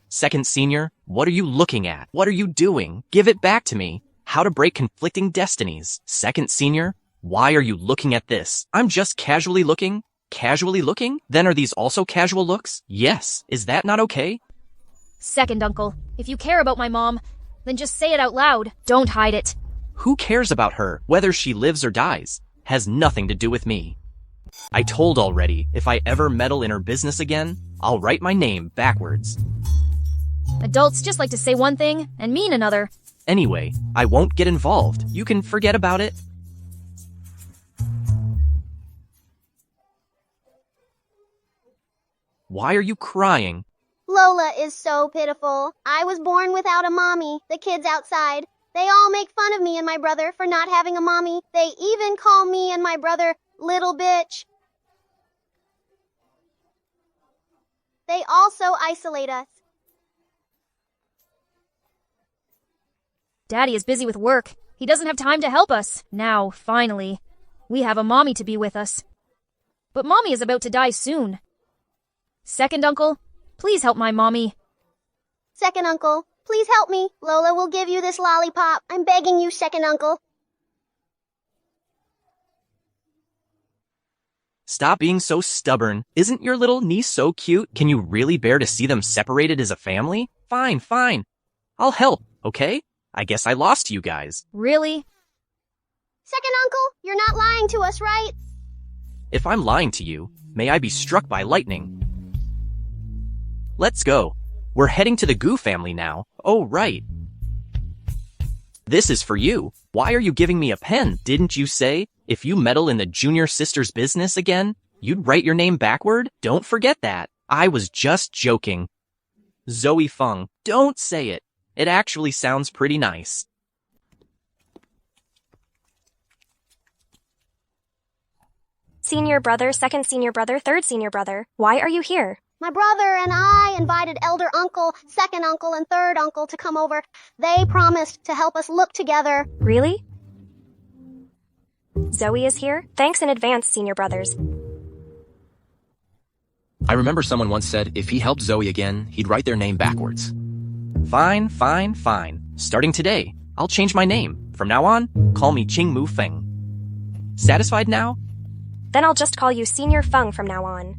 Second senior, what are you looking at? What are you doing? Give it back to me. How to break conflicting destinies. Second senior, why are you looking at this? I'm just casually looking. Casually looking? Then are these also casual looks? Yes. Is that not okay? Second Uncle, if you care about my mom, then just say it out loud. Don't hide it. Who cares about her? Whether she lives or dies has nothing to do with me. I told already, if I ever meddle in her business again, I'll write my name backwards. Adults just like to say one thing and mean another. Anyway, I won't get involved. You can forget about it. Why are you crying? Lola is so pitiful. I was born without a mommy. The kids outside, they all make fun of me and my brother for not having a mommy. They even call me and my brother little bitch. They also isolate us. Daddy is busy with work. He doesn't have time to help us. Now, finally, we have a mommy to be with us. But mommy is about to die soon. Second uncle, please help my mommy. Second uncle, please help me. Lola will give you this lollipop. I'm begging you, second uncle. Stop being so stubborn. Isn't your little niece so cute? Can you really bear to see them separated as a family? Fine, fine. I'll help, okay? I guess I lost you guys. Really? Second uncle, you're not lying to us, right? If I'm lying to you, may I be struck by lightning. Let's go. We're heading to the Goo family now. Oh, right. This is for you. Why are you giving me a pen? Didn't you say, if you meddle in the junior sister's business again, you'd write your name backward? Don't forget that. I was just joking. Zoe Feng, don't say it. It actually sounds pretty nice. Senior brother, second senior brother, third senior brother. Why are you here? My brother and I invited elder uncle, second uncle, and third uncle to come over. They promised to help us look together. Really? Zoe is here? Thanks in advance, senior brothers. I remember someone once said if he helped Zoe again, he'd write their name backwards. Fine, fine, fine. Starting today, I'll change my name. From now on, call me Ching Mu Feng. Satisfied now? Then I'll just call you Senior Feng from now on.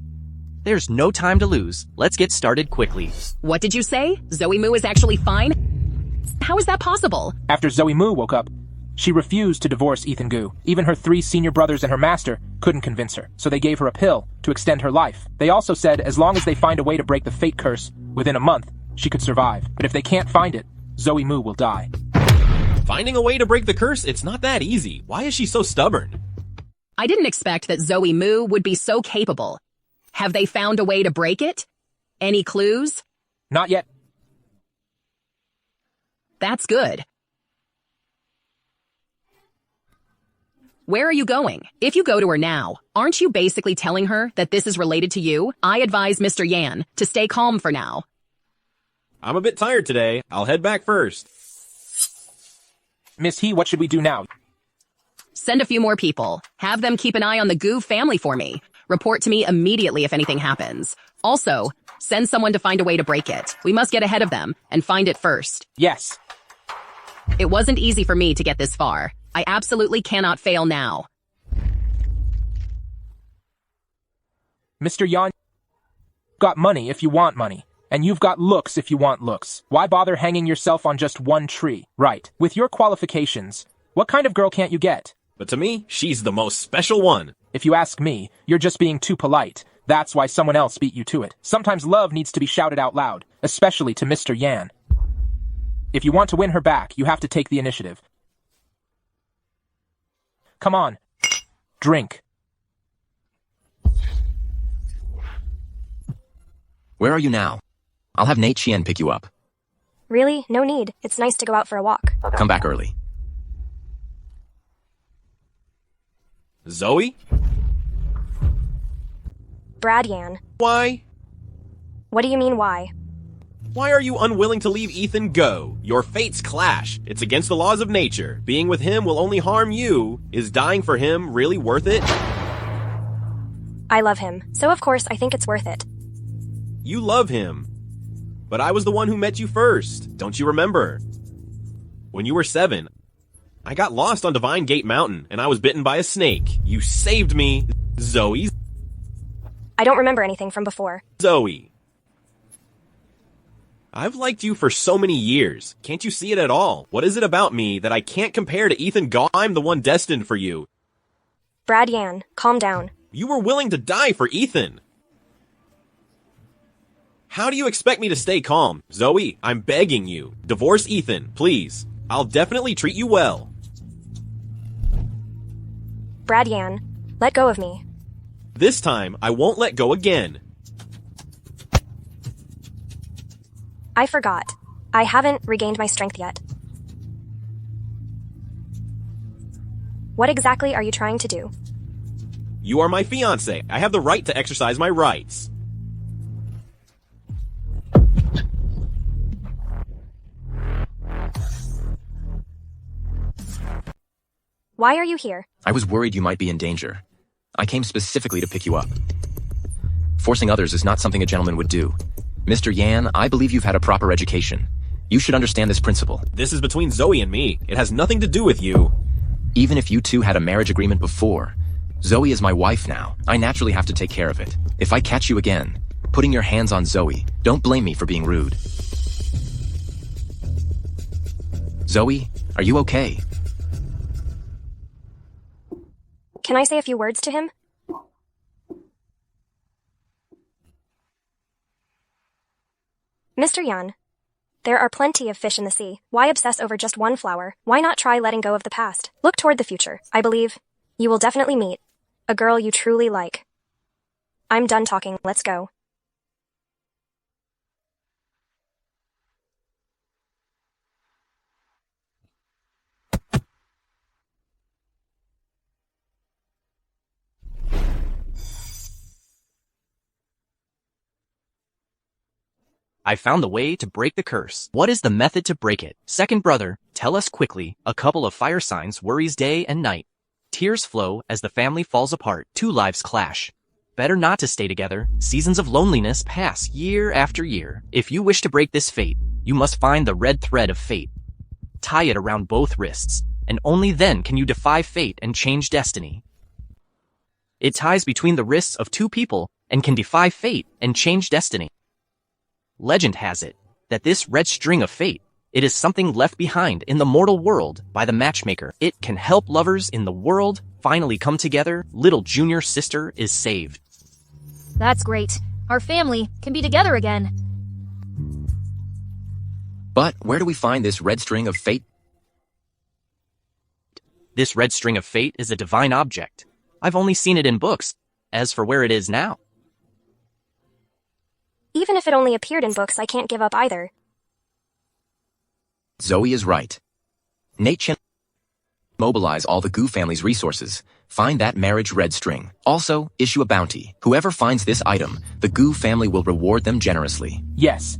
There's no time to lose. Let's get started quickly. What did you say? Zoe Mu is actually fine? How is that possible? After Zoe Mu woke up, she refused to divorce Ethan Goo. Even her 3 senior brothers and her master couldn't convince her, so they gave her a pill to extend her life. They also said as long as they find a way to break the fate curse within a month, she could survive. But if they can't find it, Zoe Mu will die. Finding a way to break the curse, it's not that easy. Why is she so stubborn? I didn't expect that Zoe Mu would be so capable. Have they found a way to break it? Any clues? Not yet. That's good. Where are you going? If you go to her now, aren't you basically telling her that this is related to you? I advise Mr. Yan to stay calm for now. I'm a bit tired today. I'll head back first. Miss He, what should we do now? Send a few more people. Have them keep an eye on the Goo family for me. Report to me immediately if anything happens. Also, send someone to find a way to break it. We must get ahead of them and find it first. Yes. It wasn't easy for me to get this far. I absolutely cannot fail now. Mr. Yan, got money if you want money. And you've got looks if you want looks. Why bother hanging yourself on just one tree? Right. With your qualifications, what kind of girl can't you get? But to me, she's the most special one. If you ask me, you're just being too polite. That's why someone else beat you to it. Sometimes love needs to be shouted out loud, especially to Mr. Yan. If you want to win her back, you have to take the initiative. Come on. Drink. Where are you now? I'll have Nate Chien pick you up. Really? No need. It's nice to go out for a walk. Come back early. Zoe? Brad Yan. Why? What do you mean, why? Why are you unwilling to leave Ethan go? Your fates clash. It's against the laws of nature. Being with him will only harm you. Is dying for him really worth it? I love him, so of course I think it's worth it. You love him. But I was the one who met you first. Don't you remember? When you were 7, I got lost on Divine Gate Mountain, and I was bitten by a snake. You saved me. Zoe. I don't remember anything from before. Zoe. I've liked you for so many years. Can't you see it at all? What is it about me that I can't compare to Ethan Gall? I'm the one destined for you. Brad Yan, calm down. You were willing to die for Ethan. How do you expect me to stay calm? Zoe, I'm begging you. Divorce Ethan, please. I'll definitely treat you well. Brad Yan, let go of me. This time, I won't let go again. I forgot. I haven't regained my strength yet. What exactly are you trying to do? You are my fiancé. I have the right to exercise my rights. Why are you here? I was worried you might be in danger. I came specifically to pick you up. Forcing others is not something a gentleman would do. Mr. Yan, I believe you've had a proper education. You should understand this principle. This is between Zoe and me. It has nothing to do with you. Even if you two had a marriage agreement before, Zoe is my wife now. I naturally have to take care of it. If I catch you again, putting your hands on Zoe, don't blame me for being rude. Zoe, are you okay? Can I say a few words to him? Mr. Yan, there are plenty of fish in the sea. Why obsess over just one flower? Why not try letting go of the past? Look toward the future. I believe you will definitely meet a girl you truly like. I'm done talking. Let's go. I found the way to break the curse. What is the method to break it? Second brother, tell us quickly. A couple of fire signs worries day and night. Tears flow as the family falls apart. Two lives clash. Better not to stay together. Seasons of loneliness pass year after year. If you wish to break this fate, you must find the red thread of fate. Tie it around both wrists, and only then can you defy fate and change destiny. It ties between the wrists of two people and can defy fate and change destiny. Legend has it that this red string of fate, it is something left behind in the mortal world by the matchmaker. It can help lovers in the world finally come together. Little junior sister is saved. That's great. Our family can be together again. But where do we find this red string of fate? This red string of fate is a divine object. I've only seen it in books. As for where it is now, Even if it only appeared in books, I can't give up either. Zoe is right. Nate Chen, mobilize all the Goo family's resources. Find that marriage red string. Also, issue a bounty. Whoever finds this item, the Goo family will reward them generously. Yes.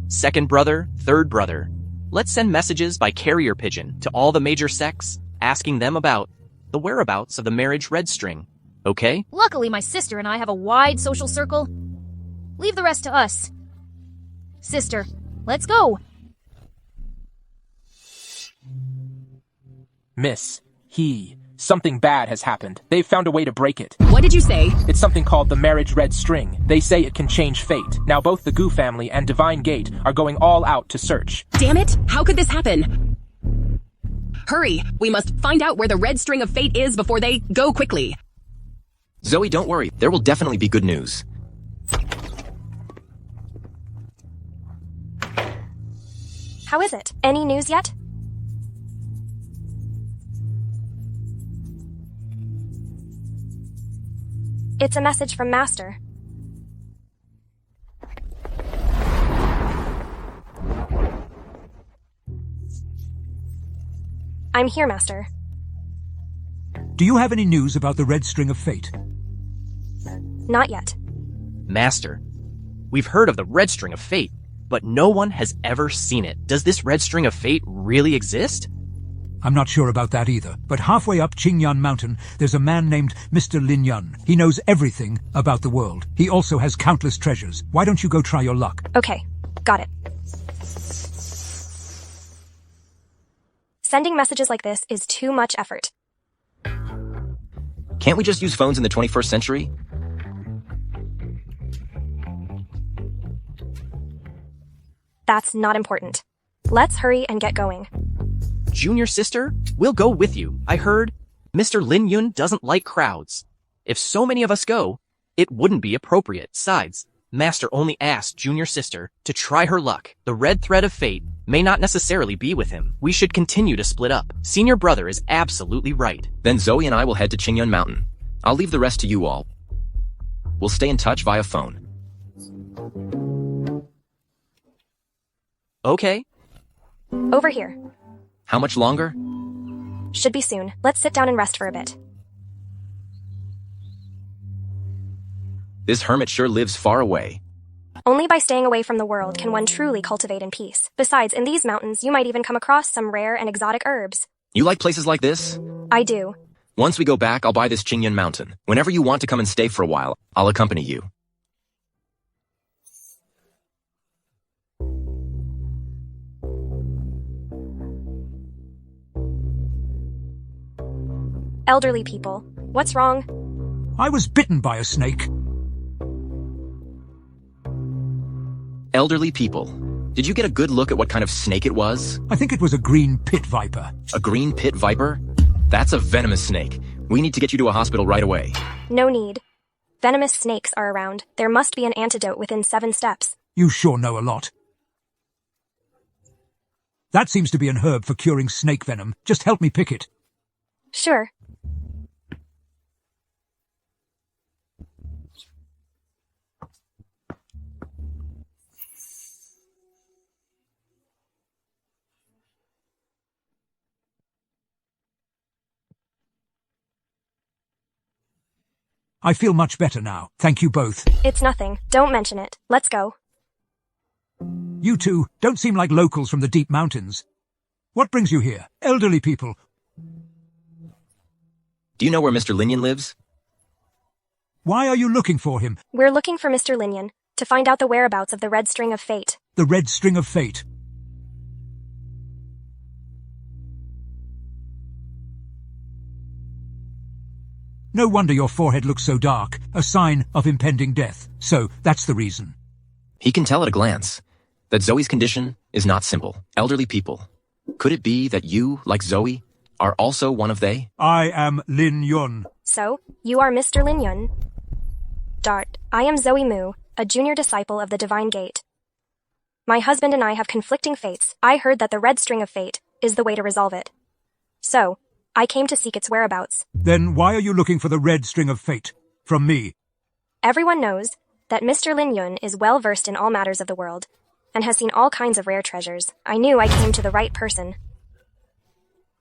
second brother, third brother, let's send messages by carrier pigeon to all the major sects, asking them about the whereabouts of the marriage red string. Okay? Luckily, my sister and I have a wide social circle. Leave the rest to us. Sister, let's go. Miss, something bad has happened. They've found a way to break it. What did you say? It's something called the marriage red string. They say it can change fate. Now both the Goo family and Divine Gate are going all out to search. Damn it! How could this happen? Hurry! We must find out where the red string of fate is before they go quickly. Zoe, don't worry. There will definitely be good news. How is it? Any news yet? It's a message from Master. I'm here, Master. Do you have any news about the red string of fate? Not yet. Master, we've heard of the red string of fate, but no one has ever seen it. Does this red string of fate really exist? I'm not sure about that either, but halfway up Qingyan Mountain, there's a man named Mr. Lin Yun. He knows everything about the world. He also has countless treasures. Why don't you go try your luck? Okay, got it. Sending messages like this is too much effort. Can't we just use phones in the 21st century? That's not important. Let's hurry and get going. Junior sister, we'll go with you. I heard Mr. Lin Yun doesn't like crowds. If so many of us go, it wouldn't be appropriate. Besides, Master only asked Junior sister to try her luck. The red thread of fate may not necessarily be with him. We should continue to split up. Senior brother is absolutely right. Then Zoe and I will head to Qingyun Mountain. I'll leave the rest to you all. We'll stay in touch via phone. Okay. Over here. How much longer? Should be soon. Let's sit down and rest for a bit. This hermit sure lives far away. Only by staying away from the world can one truly cultivate in peace. Besides, in these mountains, you might even come across some rare and exotic herbs. You like places like this? I do. Once we go back, I'll buy this Qingyun mountain. Whenever you want to come and stay for a while, I'll accompany you. Elderly people. What's wrong? I was bitten by a snake. Elderly people. Did you get a good look at what kind of snake it was? I think it was a green pit viper. A green pit viper? That's a venomous snake. We need to get you to a hospital right away. No need. Venomous snakes are around. There must be an antidote within 7 steps. You sure know a lot. That seems to be an herb for curing snake venom. Just help me pick it. Sure. I feel much better now. Thank you both. It's nothing. Don't mention it. Let's go. You two don't seem like locals from the deep mountains. What brings you here? Elderly people. Do you know where Mr. Linyan lives? Why are you looking for him? We're looking for Mr. Linyan to find out the whereabouts of the red string of fate. The red string of fate. No wonder your forehead looks so dark, a sign of impending death. So, that's the reason. He can tell at a glance that Zoe's condition is not simple. Elderly people. Could it be that you, like Zoe, are also one of they? I am Lin Yun. So, you are Mr. Linyan. Dart, I am Zoe Mu, a junior disciple of the Divine Gate. My husband and I have conflicting fates. I heard that the red string of fate is the way to resolve it. So, I came to seek its whereabouts. Then why are you looking for the red string of fate? From me? Everyone knows that Mr. Linyan is well versed in all matters of the world, and has seen all kinds of rare treasures. I knew I came to the right person.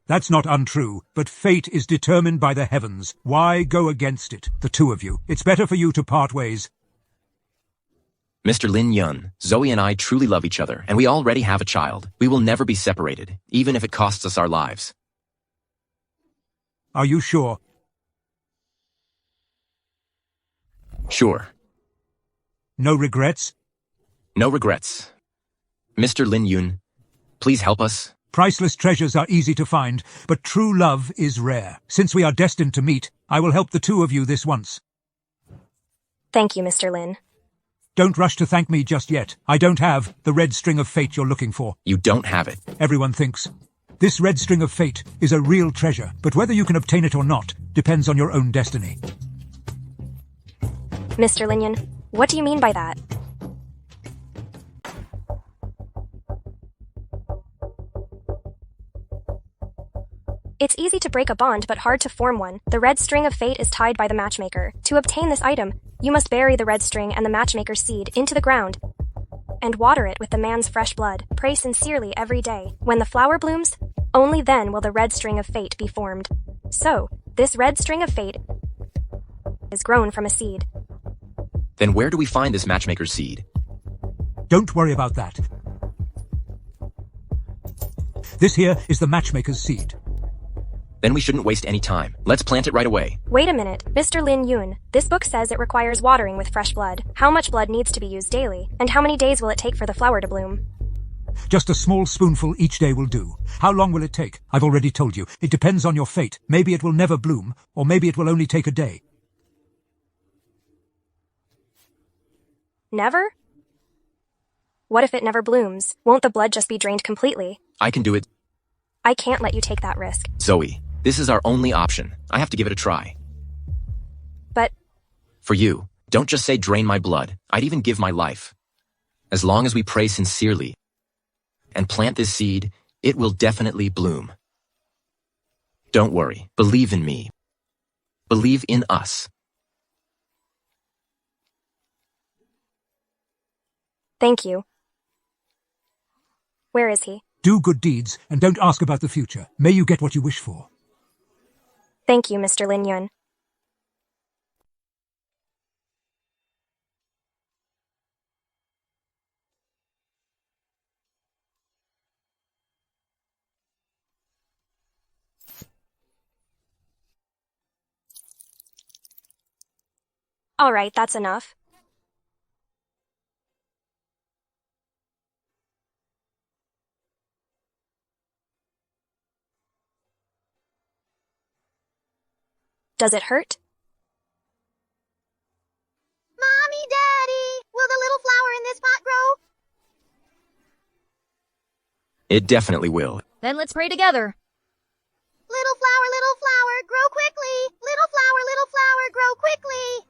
That's not untrue, but fate is determined by the heavens. Why go against it, the two of you? It's better for you to part ways. Mr. Lin Yun, Zoe and I truly love each other, and we already have a child. We will never be separated, even if it costs us our lives. Are you sure? Sure. No regrets? No regrets. Mr. Lin Yun, please help us. Priceless treasures are easy to find, but true love is rare. Since we are destined to meet, I will help the two of you this once. Thank you, Mr. Lin. Don't rush to thank me just yet. I don't have the red string of fate you're looking for. You don't have it. Everyone thinks. This red string of fate is a real treasure, but whether you can obtain it or not depends on your own destiny. Mr. Linyan, what do you mean by that? It's easy to break a bond, but hard to form one. The red string of fate is tied by the matchmaker. To obtain this item, you must bury the red string and the matchmaker's seed into the ground and water it with the man's fresh blood. Pray sincerely every day. When the flower blooms, only then will the red string of fate be formed. So, this red string of fate is grown from a seed. Then where do we find this matchmaker's seed? Don't worry about that. This here is the matchmaker's seed. Then we shouldn't waste any time. Let's plant it right away. Wait a minute, Mr. Lin Yun. This book says it requires watering with fresh blood. How much blood needs to be used daily? And how many days will it take for the flower to bloom? Just a small spoonful each day will do. How long will it take? I've already told you. It depends on your fate. Maybe it will never bloom, or maybe it will only take a day. Never? What if it never blooms? Won't the blood just be drained completely? I can do it. I can't let you take that risk. Zoe, this is our only option. I have to give it a try. But... For you, don't just say drain my blood. I'd even give my life. As long as we pray sincerely and plant this seed, it will definitely bloom. Don't worry. Believe in me. Believe in us. Thank you. Where is he? Do good deeds and don't ask about the future. May you get what you wish for. Thank you, Mr. Lin Yun. All right, that's enough. Does it hurt? Mommy, Daddy, will the little flower in this pot grow? It definitely will. Then let's pray together. Little flower, grow quickly. Little flower, grow quickly.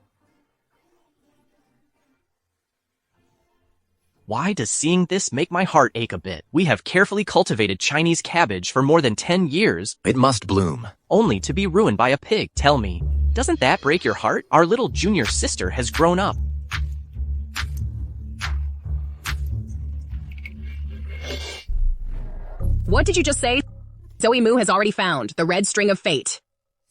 Why does seeing this make my heart ache a bit? We have carefully cultivated Chinese cabbage for more than 10 years, It must bloom. only to be ruined by a pig. Tell me, doesn't that break your heart? Our little junior sister has grown up. What did you just say? Zoe Mu has already found the red string of fate.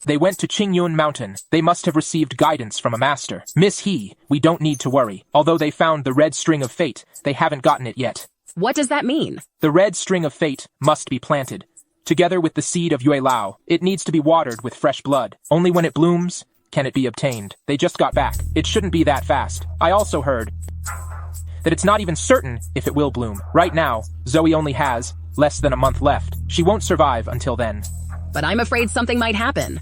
They went to Qingyun Mountain. They must have received guidance from a master. Miss He, we don't need to worry. Although they found the red string of fate, they haven't gotten it yet. What does that mean? The red string of fate must be planted. Together with the seed of Yue Lao, it needs to be watered with fresh blood. Only when it blooms can it be obtained. They just got back. It shouldn't be that fast. I also heard that it's not even certain if it will bloom. Right now, Zoe only has less than a month left. She won't survive until then. But I'm afraid something might happen.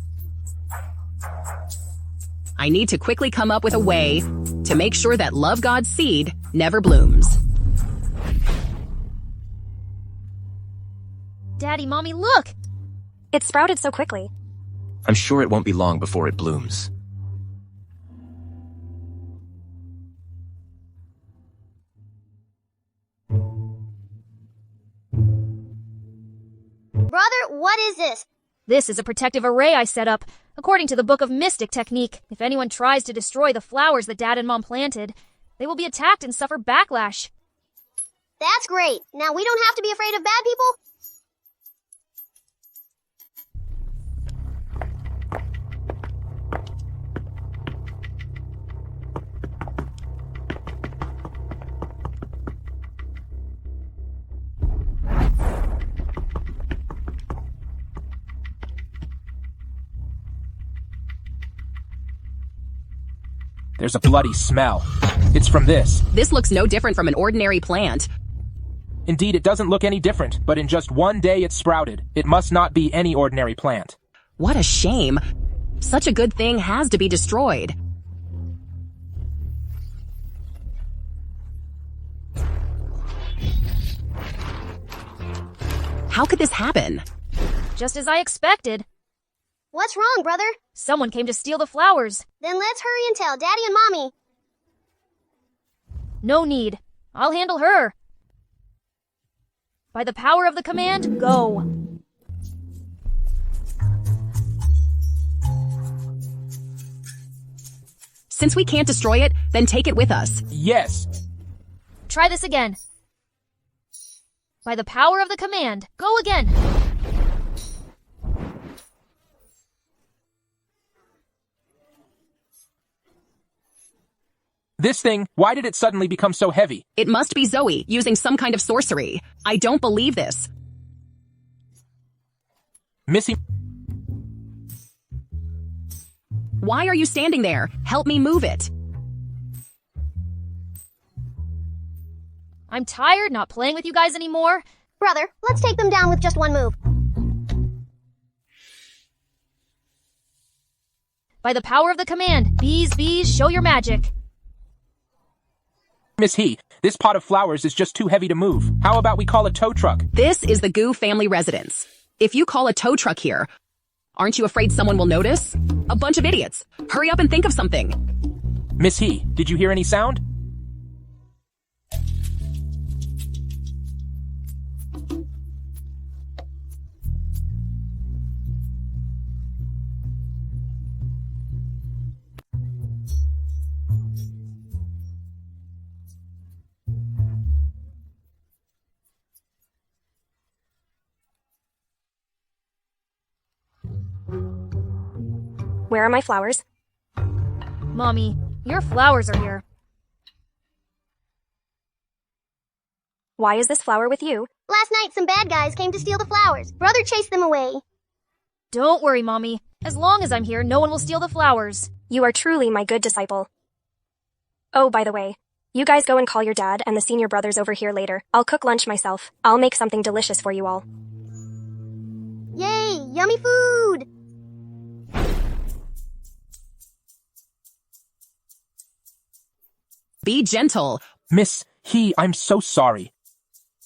I need to quickly come up with a way to make sure that Love God's seed never blooms. Daddy, Mommy, look! It sprouted so quickly. I'm sure it won't be long before it blooms. Brother, what is this? This is a protective array I set up, according to the Book of Mystic technique. If anyone tries to destroy the flowers that Dad and Mom planted, they will be attacked and suffer backlash. That's great. Now we don't have to be afraid of bad people? There's a bloody smell. It's from this. This looks no different from an ordinary plant. Indeed, it doesn't look any different, but in just one day it sprouted. It must not be any ordinary plant. What a shame. Such a good thing has to be destroyed. How could this happen? Just as I expected. What's wrong, brother? Someone came to steal the flowers. Then let's hurry and tell Daddy and Mommy. No need. I'll handle her. By the power of the command, go. Since we can't destroy it, then take it with us. Yes. Try this again. By the power of the command, go again. This thing, why did it suddenly become so heavy? It must be Zoe using some kind of sorcery. I don't believe this. Missy, Why are you standing there? Help me move it. I'm tired not playing with you guys anymore. Brother, let's take them down with just one move. By the power of the command, bees, show your magic. Miss He, this pot of flowers is just too heavy to move. How about we call a tow truck? This is the Goo family residence. If you call a tow truck here, aren't you afraid someone will notice? A bunch of idiots. Hurry up and think of something. Miss He, did you hear any sound? Where are my flowers? Mommy, your flowers are here. Why is this flower with you? Last night, some bad guys came to steal the flowers. Brother chased them away. Don't worry, Mommy. As long as I'm here, no one will steal the flowers. You are truly my good disciple. Oh, by the way, you guys go and call your dad and the senior brothers over here later. I'll cook lunch myself. I'll make something delicious for you all. Yay, yummy food! Be gentle. Miss, I'm so sorry.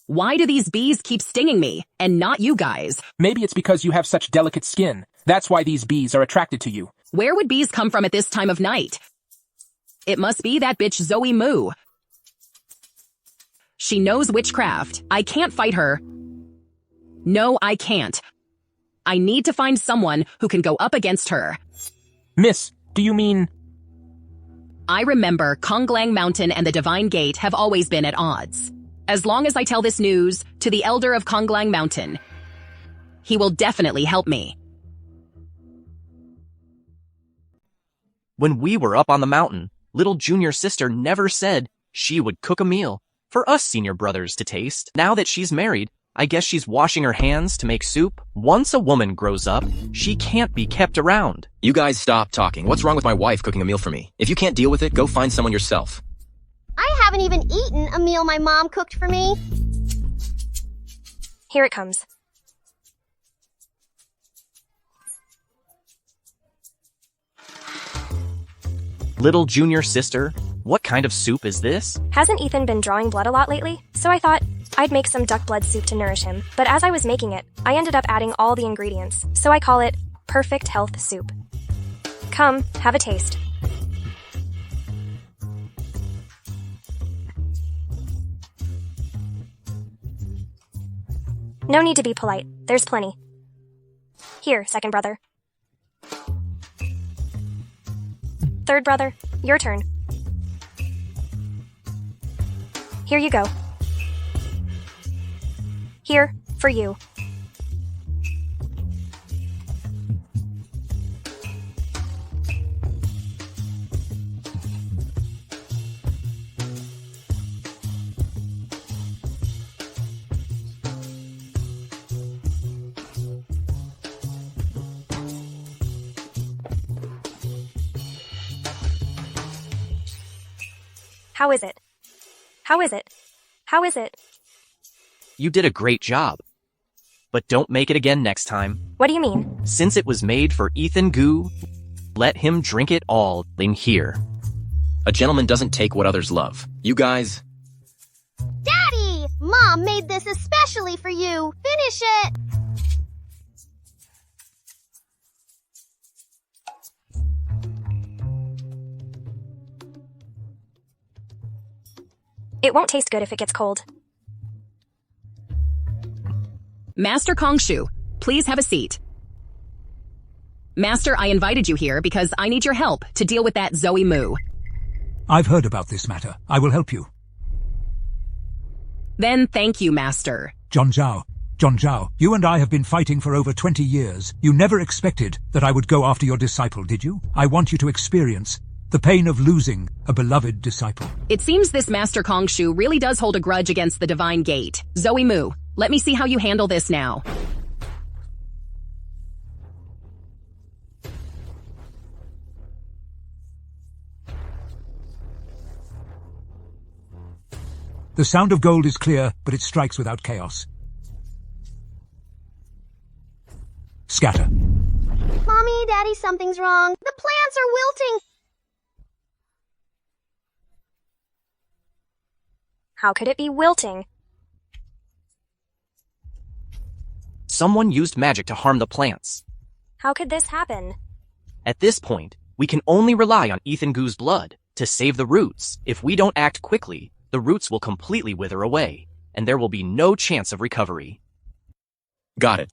Why do these bees keep stinging me, and not you guys? Maybe it's because you have such delicate skin. That's why these bees are attracted to you. Where would bees come from at this time of night? It must be that bitch Zoe Moo. She knows witchcraft. I can't fight her. No, I can't. I need to find someone who can go up against her. Miss, do you mean... I remember Konglang Mountain and the Divine Gate have always been at odds. As long as I tell this news to the elder of Konglang Mountain, he will definitely help me. When we were up on the mountain, little junior sister never said she would cook a meal for us senior brothers to taste. Now that she's married, I guess she's washing her hands to make soup. Once a woman grows up, she can't be kept around. You guys stop talking. What's wrong with my wife cooking a meal for me? If you can't deal with it, go find someone yourself. I haven't even eaten a meal my mom cooked for me. Here it comes. Little junior sister, what kind of soup is this? Hasn't Ethan been drawing blood a lot lately? So I thought I'd make some duck blood soup to nourish him. But as I was making it, I ended up adding all the ingredients. So I call it perfect health soup. Come, have a taste. No need to be polite. There's plenty. Here, second brother. Third brother, your turn. Here you go. Here, for you. How is it? How is it? How is it? You did a great job. But don't make it again next time. What do you mean? Since it was made for Ethan Goo, let him drink it all in here. A gentleman doesn't take what others love. You guys... Daddy! Mom made this especially for you. Finish it! It won't taste good if it gets cold. Master Kongshu, please have a seat. Master, I invited you here because I need your help to deal with that Zoe Moo. I've heard about this matter. I will help you. Then thank you, Master. John Zhao, you and I have been fighting for over 20 years. You never expected that I would go after your disciple, did you? I want you to experience the pain of losing a beloved disciple. It seems this Master Kongshu really does hold a grudge against the Divine Gate. Zoe Moo, let me see how you handle this now. The sound of gold is clear, but it strikes without chaos. Scatter. Mommy, Daddy, something's wrong. The plants are wilting. How could it be wilting? Someone used magic to harm the plants. How could this happen? At this point, we can only rely on Ethan Goo's blood to save the roots. If we don't act quickly, the roots will completely wither away, and there will be no chance of recovery. Got it.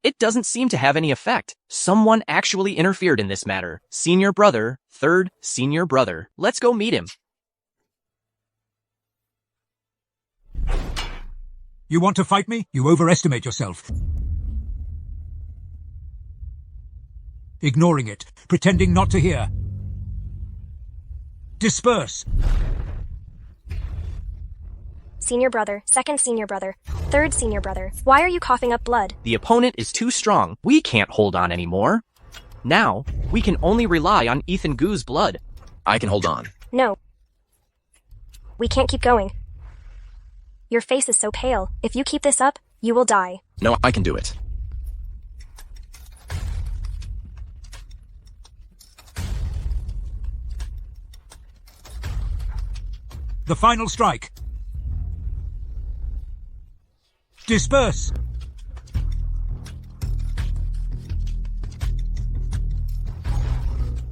It doesn't seem to have any effect. Someone actually interfered in this matter. Senior brother, third senior brother. Let's go meet him. You want to fight me? You overestimate yourself. Ignoring it, pretending not to hear. Disperse. Senior brother, second senior brother, third senior brother. Why are you coughing up blood? The opponent is too strong. We can't hold on anymore. Now, we can only rely on Ethan Goos' blood. I can hold on. No. We can't keep going. Your face is so pale. If you keep this up, you will die. No, I can do it. The final strike. Disperse.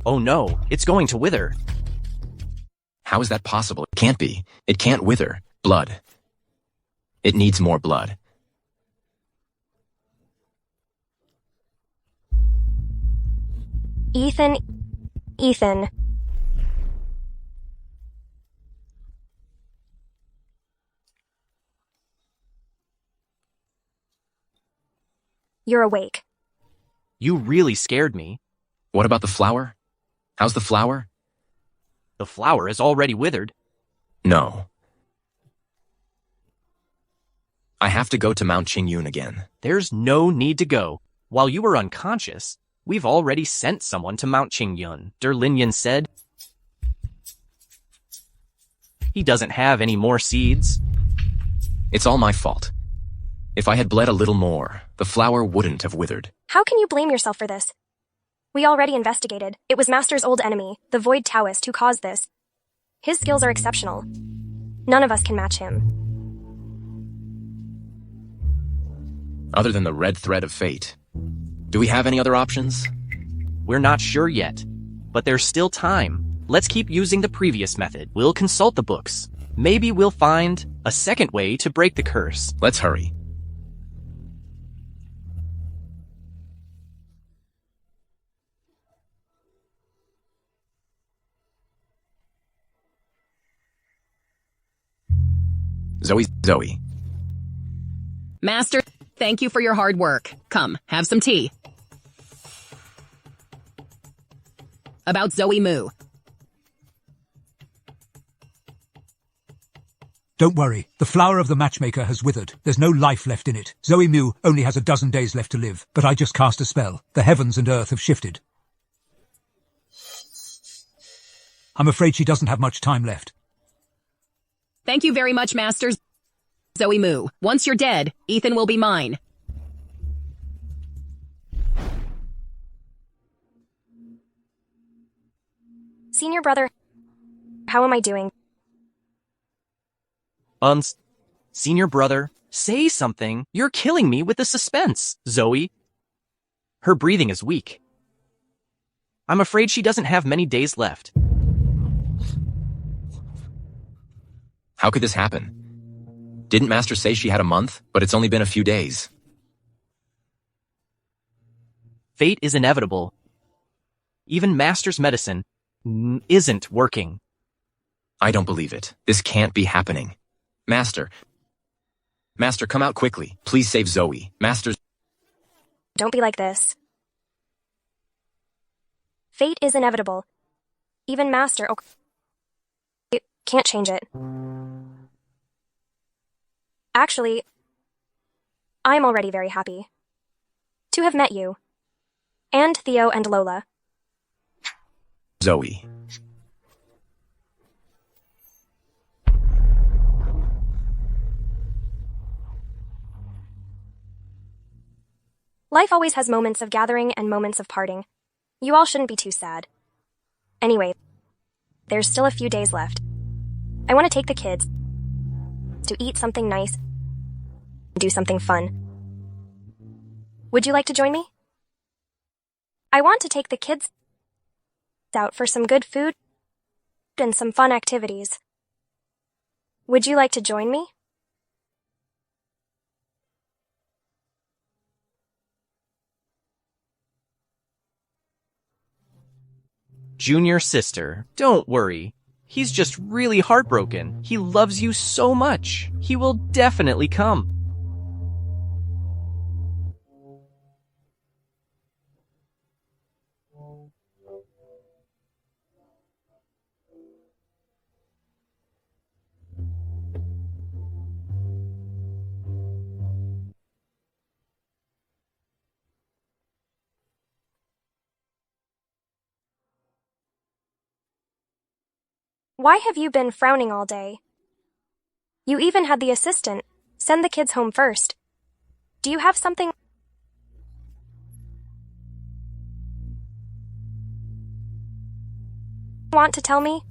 Oh no, it's going to wither. How is that possible? It can't be. It can't wither. Blood. It needs more blood. Ethan. You're awake. You really scared me. What about the flower? How's the flower? The flower is already withered. No. I have to go to Mount Qingyun again. There's no need to go. While you were unconscious, we've already sent someone to Mount Qingyun, Der Linyan said. He doesn't have any more seeds. It's all my fault. If I had bled a little more, the flower wouldn't have withered. How can you blame yourself for this? We already investigated. It was Master's old enemy, the Void Taoist, who caused this. His skills are exceptional. None of us can match him. Other than the red thread of fate. Do we have any other options? We're not sure yet, but there's still time. Let's keep using the previous method. We'll consult the books. Maybe we'll find a second way to break the curse. Let's hurry. Zoe. Master, thank you for your hard work. Come, have some tea. About Zoe Mu. Don't worry, the flower of the matchmaker has withered. There's no life left in it. Zoe Mu only has a dozen days left to live, but I just cast a spell. The heavens and earth have shifted. I'm afraid she doesn't have much time left. Thank you very much, Master Zoe Mu. Once you're dead, Ethan will be mine. Senior brother, how am I doing? Senior brother, say something. You're killing me with the suspense, Zoe. Her breathing is weak. I'm afraid she doesn't have many days left. How could this happen? Didn't Master say she had a month, but it's only been a few days? Fate is inevitable. Even Master's medicine isn't working. I don't believe it. This can't be happening. Master, come out quickly. Please save Zoe. Don't be like this. Fate is inevitable. Even Master can't change it. Actually, I'm already very happy to have met you. And Theo and Lola. Zoe. Life always has moments of gathering and moments of parting. You all shouldn't be too sad. Anyway, there's still a few days left. I want to take the kids to eat something nice and do something fun. Would you like to join me? I want to take the kids out for some good food and some fun activities. Would you like to join me? Junior sister, don't worry. He's just really heartbroken. He loves you so much. He will definitely come. Why have you been frowning all day? You even had the assistant send the kids home first. Do you have something? Want to tell me?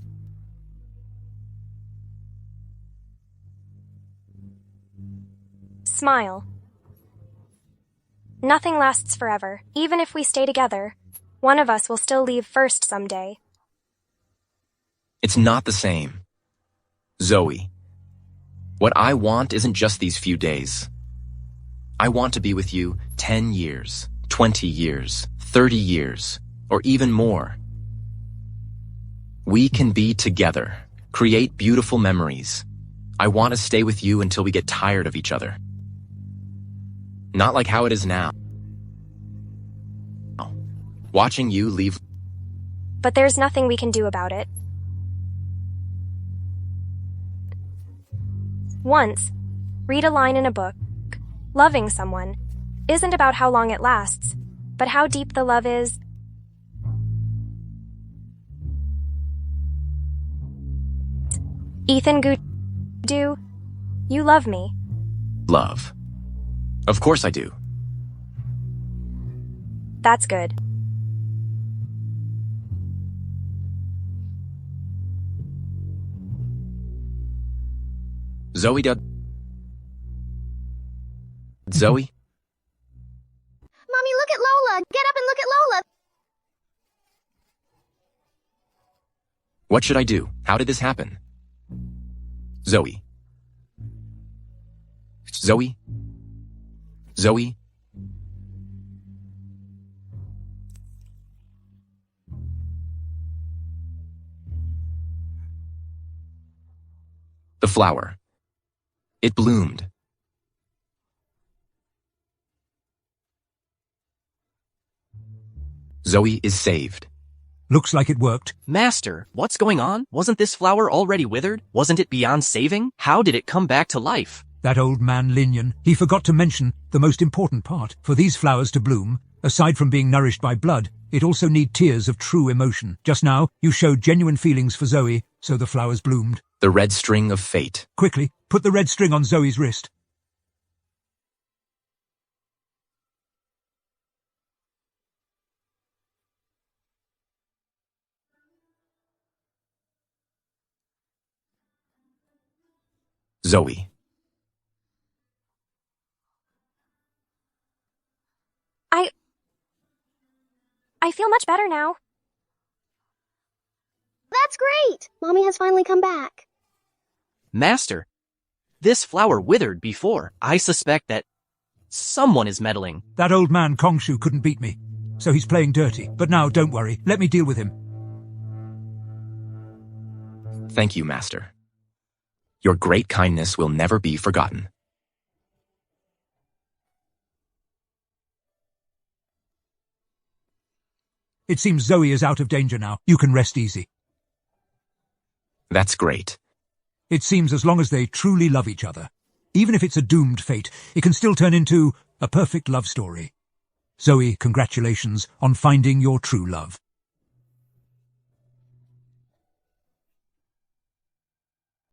Smile. Nothing lasts forever. Even if we stay together, one of us will still leave first someday. It's not the same. Zoe, what I want isn't just these few days. I want to be with you 10 years, 20 years, 30 years, or even more. We can be together, create beautiful memories. I want to stay with you until we get tired of each other. Not like how it is now. Watching you leave. But there's nothing we can do about it. Once, read a line in a book. Loving someone isn't about how long it lasts, but how deep the love is. Ethan do you love me? Love. Of course I do. That's good. Zoe. Zoe? Mommy, look at Lola! Get up and look at Lola! What should I do? How did this happen? Zoe. Zoe? Zoe? The flower. It bloomed. Zoe is saved. Looks like it worked. Master, what's going on? Wasn't this flower already withered? Wasn't it beyond saving? How did it come back to life? That old man Linian, he forgot to mention the most important part. For these flowers to bloom, aside from being nourished by blood, it also need tears of true emotion. Just now, you showed genuine feelings for Zoe, so the flowers bloomed. The red string of fate. Quickly, put the red string on Zoe's wrist. Zoe. I feel much better now. That's great! Mommy has finally come back. Master, this flower withered before. I suspect that someone is meddling. That old man Kongshu couldn't beat me, so he's playing dirty. But now, don't worry, let me deal with him. Thank you, Master. Your great kindness will never be forgotten. It seems Zoe is out of danger now. You can rest easy. That's great. It seems as long as they truly love each other, even if it's a doomed fate, it can still turn into a perfect love story. Zoe, congratulations on finding your true love.